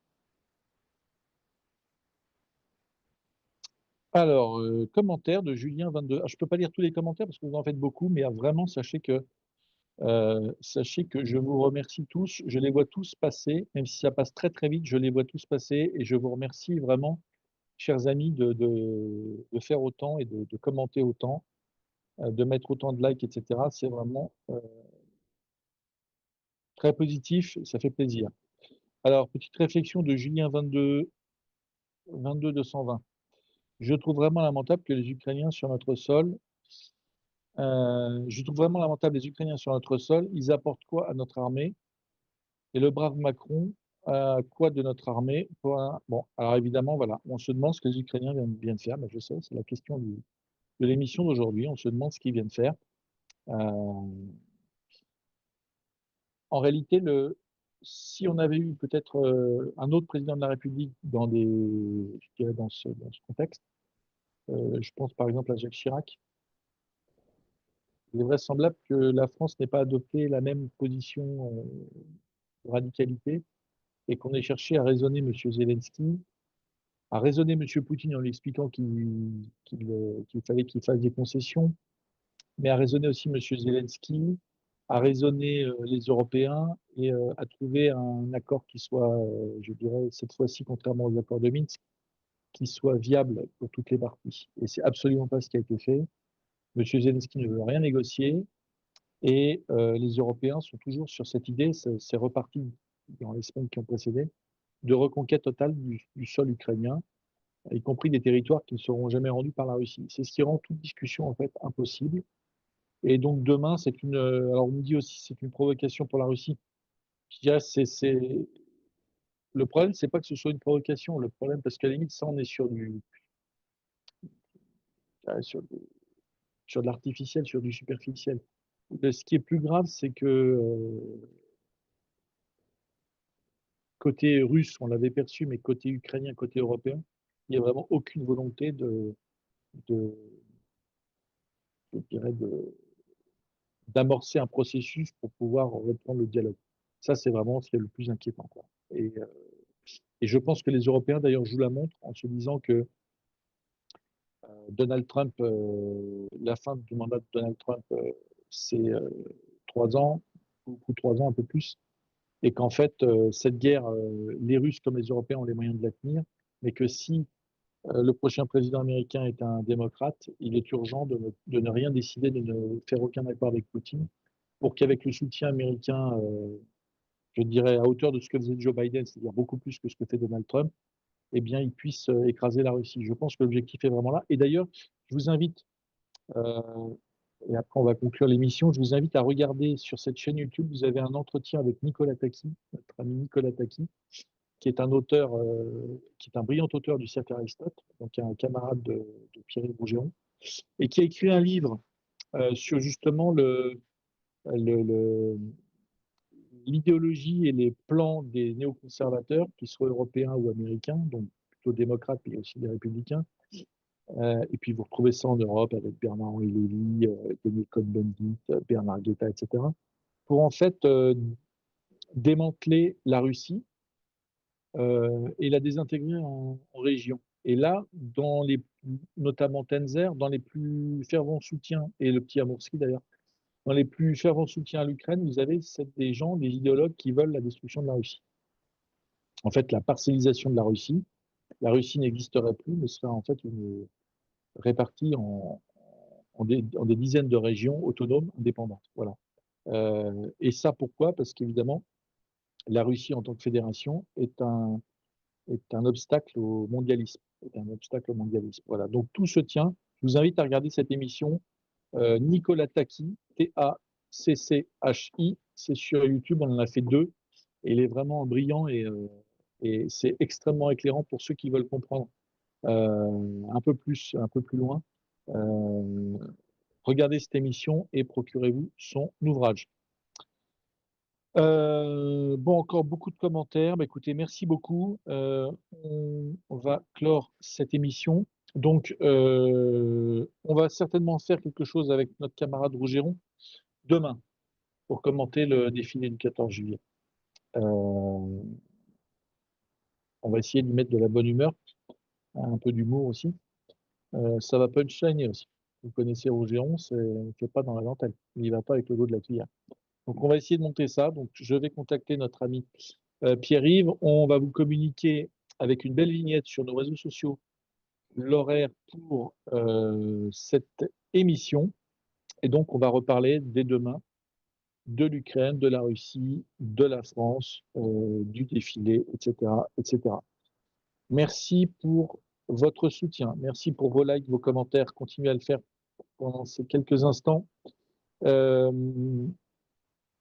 commentaire de Julien 22. Ah, je peux pas lire tous les commentaires parce que vous en faites beaucoup, mais vraiment, sachez que Sachez que je vous remercie tous, je les vois tous passer, même si ça passe très, très vite, je les vois tous passer et je vous remercie vraiment, chers amis, de faire autant et de commenter autant, de mettre autant de likes et cetera. C'est vraiment, très positif, ça fait plaisir. Alors, petite réflexion de Julien 22 220. Je trouve vraiment lamentable que les Ukrainiens sur notre sol, je trouve vraiment lamentable les Ukrainiens sur notre sol, ils apportent quoi à notre armée? Et le brave Macron, quoi de notre armée? Bon, alors évidemment, voilà, on se demande ce que les Ukrainiens viennent de faire, mais je sais, c'est la question de l'émission d'aujourd'hui, on se demande ce qu'ils viennent faire. En réalité, si on avait eu peut-être un autre président de la République je dirais dans ce contexte, je pense par exemple à Jacques Chirac, il est vraisemblable que la France n'ait pas adopté la même position de radicalité et qu'on ait cherché à raisonner M. Zelensky, à raisonner M. Poutine en lui expliquant qu'il fallait qu'il fasse des concessions, mais à raisonner aussi M. Zelensky, à raisonner les Européens et à trouver un accord qui soit, je dirais, cette fois-ci, contrairement aux accords de Minsk, qui soit viable pour toutes les parties. Et c'est absolument pas ce qui a été fait. M. Zelensky ne veut rien négocier et les Européens sont toujours sur cette idée, c'est reparti dans les semaines qui ont précédé, de reconquête totale du sol ukrainien, y compris des territoires qui ne seront jamais rendus par la Russie. C'est ce qui rend toute discussion en fait impossible. Et donc demain, alors on me dit aussi c'est une provocation pour la Russie. Je dirais le problème, c'est pas que ce soit une provocation. Le problème, parce qu'à la limite, ça, on est sur, sur de l'artificiel, sur du superficiel. Ce qui est plus grave, c'est que côté russe, on l'avait perçu, mais côté ukrainien, côté européen, il n'y a vraiment aucune volonté de, je dirais, d'amorcer un processus pour pouvoir reprendre le dialogue. Ça, c'est vraiment ce qui est le plus inquiétant, quoi. Et je pense que les Européens, d'ailleurs, jouent la montre en se disant que Donald Trump, la fin du mandat de Donald Trump, c'est 3 ans, ou 3 ans, un peu plus, et qu'en fait, cette guerre, les Russes comme les Européens ont les moyens de la tenir, mais que si le prochain président américain est un démocrate, il est urgent de ne rien décider, de ne faire aucun accord avec Poutine, pour qu'avec le soutien américain, je dirais à hauteur de ce que faisait Joe Biden, c'est-à-dire beaucoup plus que ce que fait Donald Trump, eh bien, il puisse écraser la Russie. Je pense que l'objectif est vraiment là. Et d'ailleurs, je vous invite, euh, et après on va conclure l'émission, je vous invite à regarder sur cette chaîne YouTube, vous avez un entretien avec Nicolas Taki, notre ami Nicolas Taki, qui est un auteur, qui est un brillant auteur du Cercle Aristote, donc un camarade de Pierre Rougeron, et qui a écrit un livre sur justement le, l'idéologie et les plans des néoconservateurs, qu'ils soient européens ou américains, donc plutôt démocrates, mais aussi des républicains. Et puis vous retrouvez ça en Europe avec Bernard-Henri Lévy, Denis Cohn-Bendit, Bernard Guetta, etc. Pour en fait démanteler la Russie et la désintégrer en région. Et là, notamment Tenzer, dans les plus fervents soutiens, et le petit Amoursky d'ailleurs, dans les plus fervents soutiens à l'Ukraine, vous avez des gens, des idéologues qui veulent la destruction de la Russie. En fait, la parcellisation de la Russie n'existerait plus, mais serait en fait répartie en des dizaines de régions autonomes, indépendantes. Voilà. Et ça, pourquoi? Parce qu'évidemment, la Russie en tant que fédération est un obstacle au mondialisme. Est un obstacle au mondialisme. Voilà. Donc tout se tient. Je vous invite à regarder cette émission. Nicolas Taki, Tacchi, c'est sur YouTube. On en a fait 2. Et il est vraiment brillant et c'est extrêmement éclairant pour ceux qui veulent comprendre un peu plus loin. Euh, Regardez cette émission et procurez-vous son ouvrage. Bon, encore beaucoup de commentaires. Bah, écoutez, merci beaucoup. On va clore cette émission. Donc, on va certainement faire quelque chose avec notre camarade Rougeron demain pour commenter le défilé du 14 juillet. On va essayer de lui mettre de la bonne humeur, un peu d'humour aussi. Ça va punchline aussi. Vous connaissez Rougeron, il ne fait pas dans la dentelle. Il n'y va pas avec le dos de la cuillère. Donc on va essayer de monter ça. Donc je vais contacter notre ami, Pierre-Yves. On va vous communiquer avec une belle vignette sur nos réseaux sociaux l'horaire pour, cette émission et donc on va reparler dès demain de l'Ukraine, de la Russie, de la France, du défilé et cetera et cetera. Merci pour votre soutien. Merci pour vos likes, vos commentaires. Continuez à le faire pendant ces quelques instants.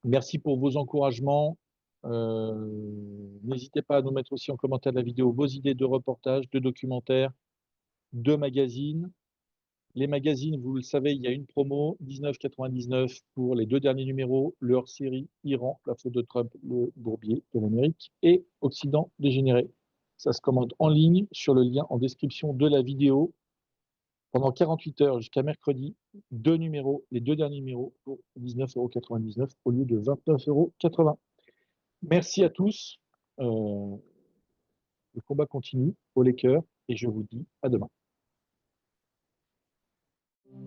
Merci pour vos encouragements. N'hésitez pas à nous mettre aussi en commentaire de la vidéo vos idées de reportages, de documentaires, de magazines. Les magazines, vous le savez, il y a une promo, 19,99 pour les 2 derniers numéros, le hors-série Iran, la faute de Trump, le bourbier de l'Amérique et Occident dégénéré. Ça se commande en ligne sur le lien en description de la vidéo. Pendant 48 heures jusqu'à mercredi, 2 numéros, les 2 derniers numéros pour 19,99 € au lieu de 29,80 €. Merci à tous. Le combat continue, haut les cœurs, et je vous dis à demain.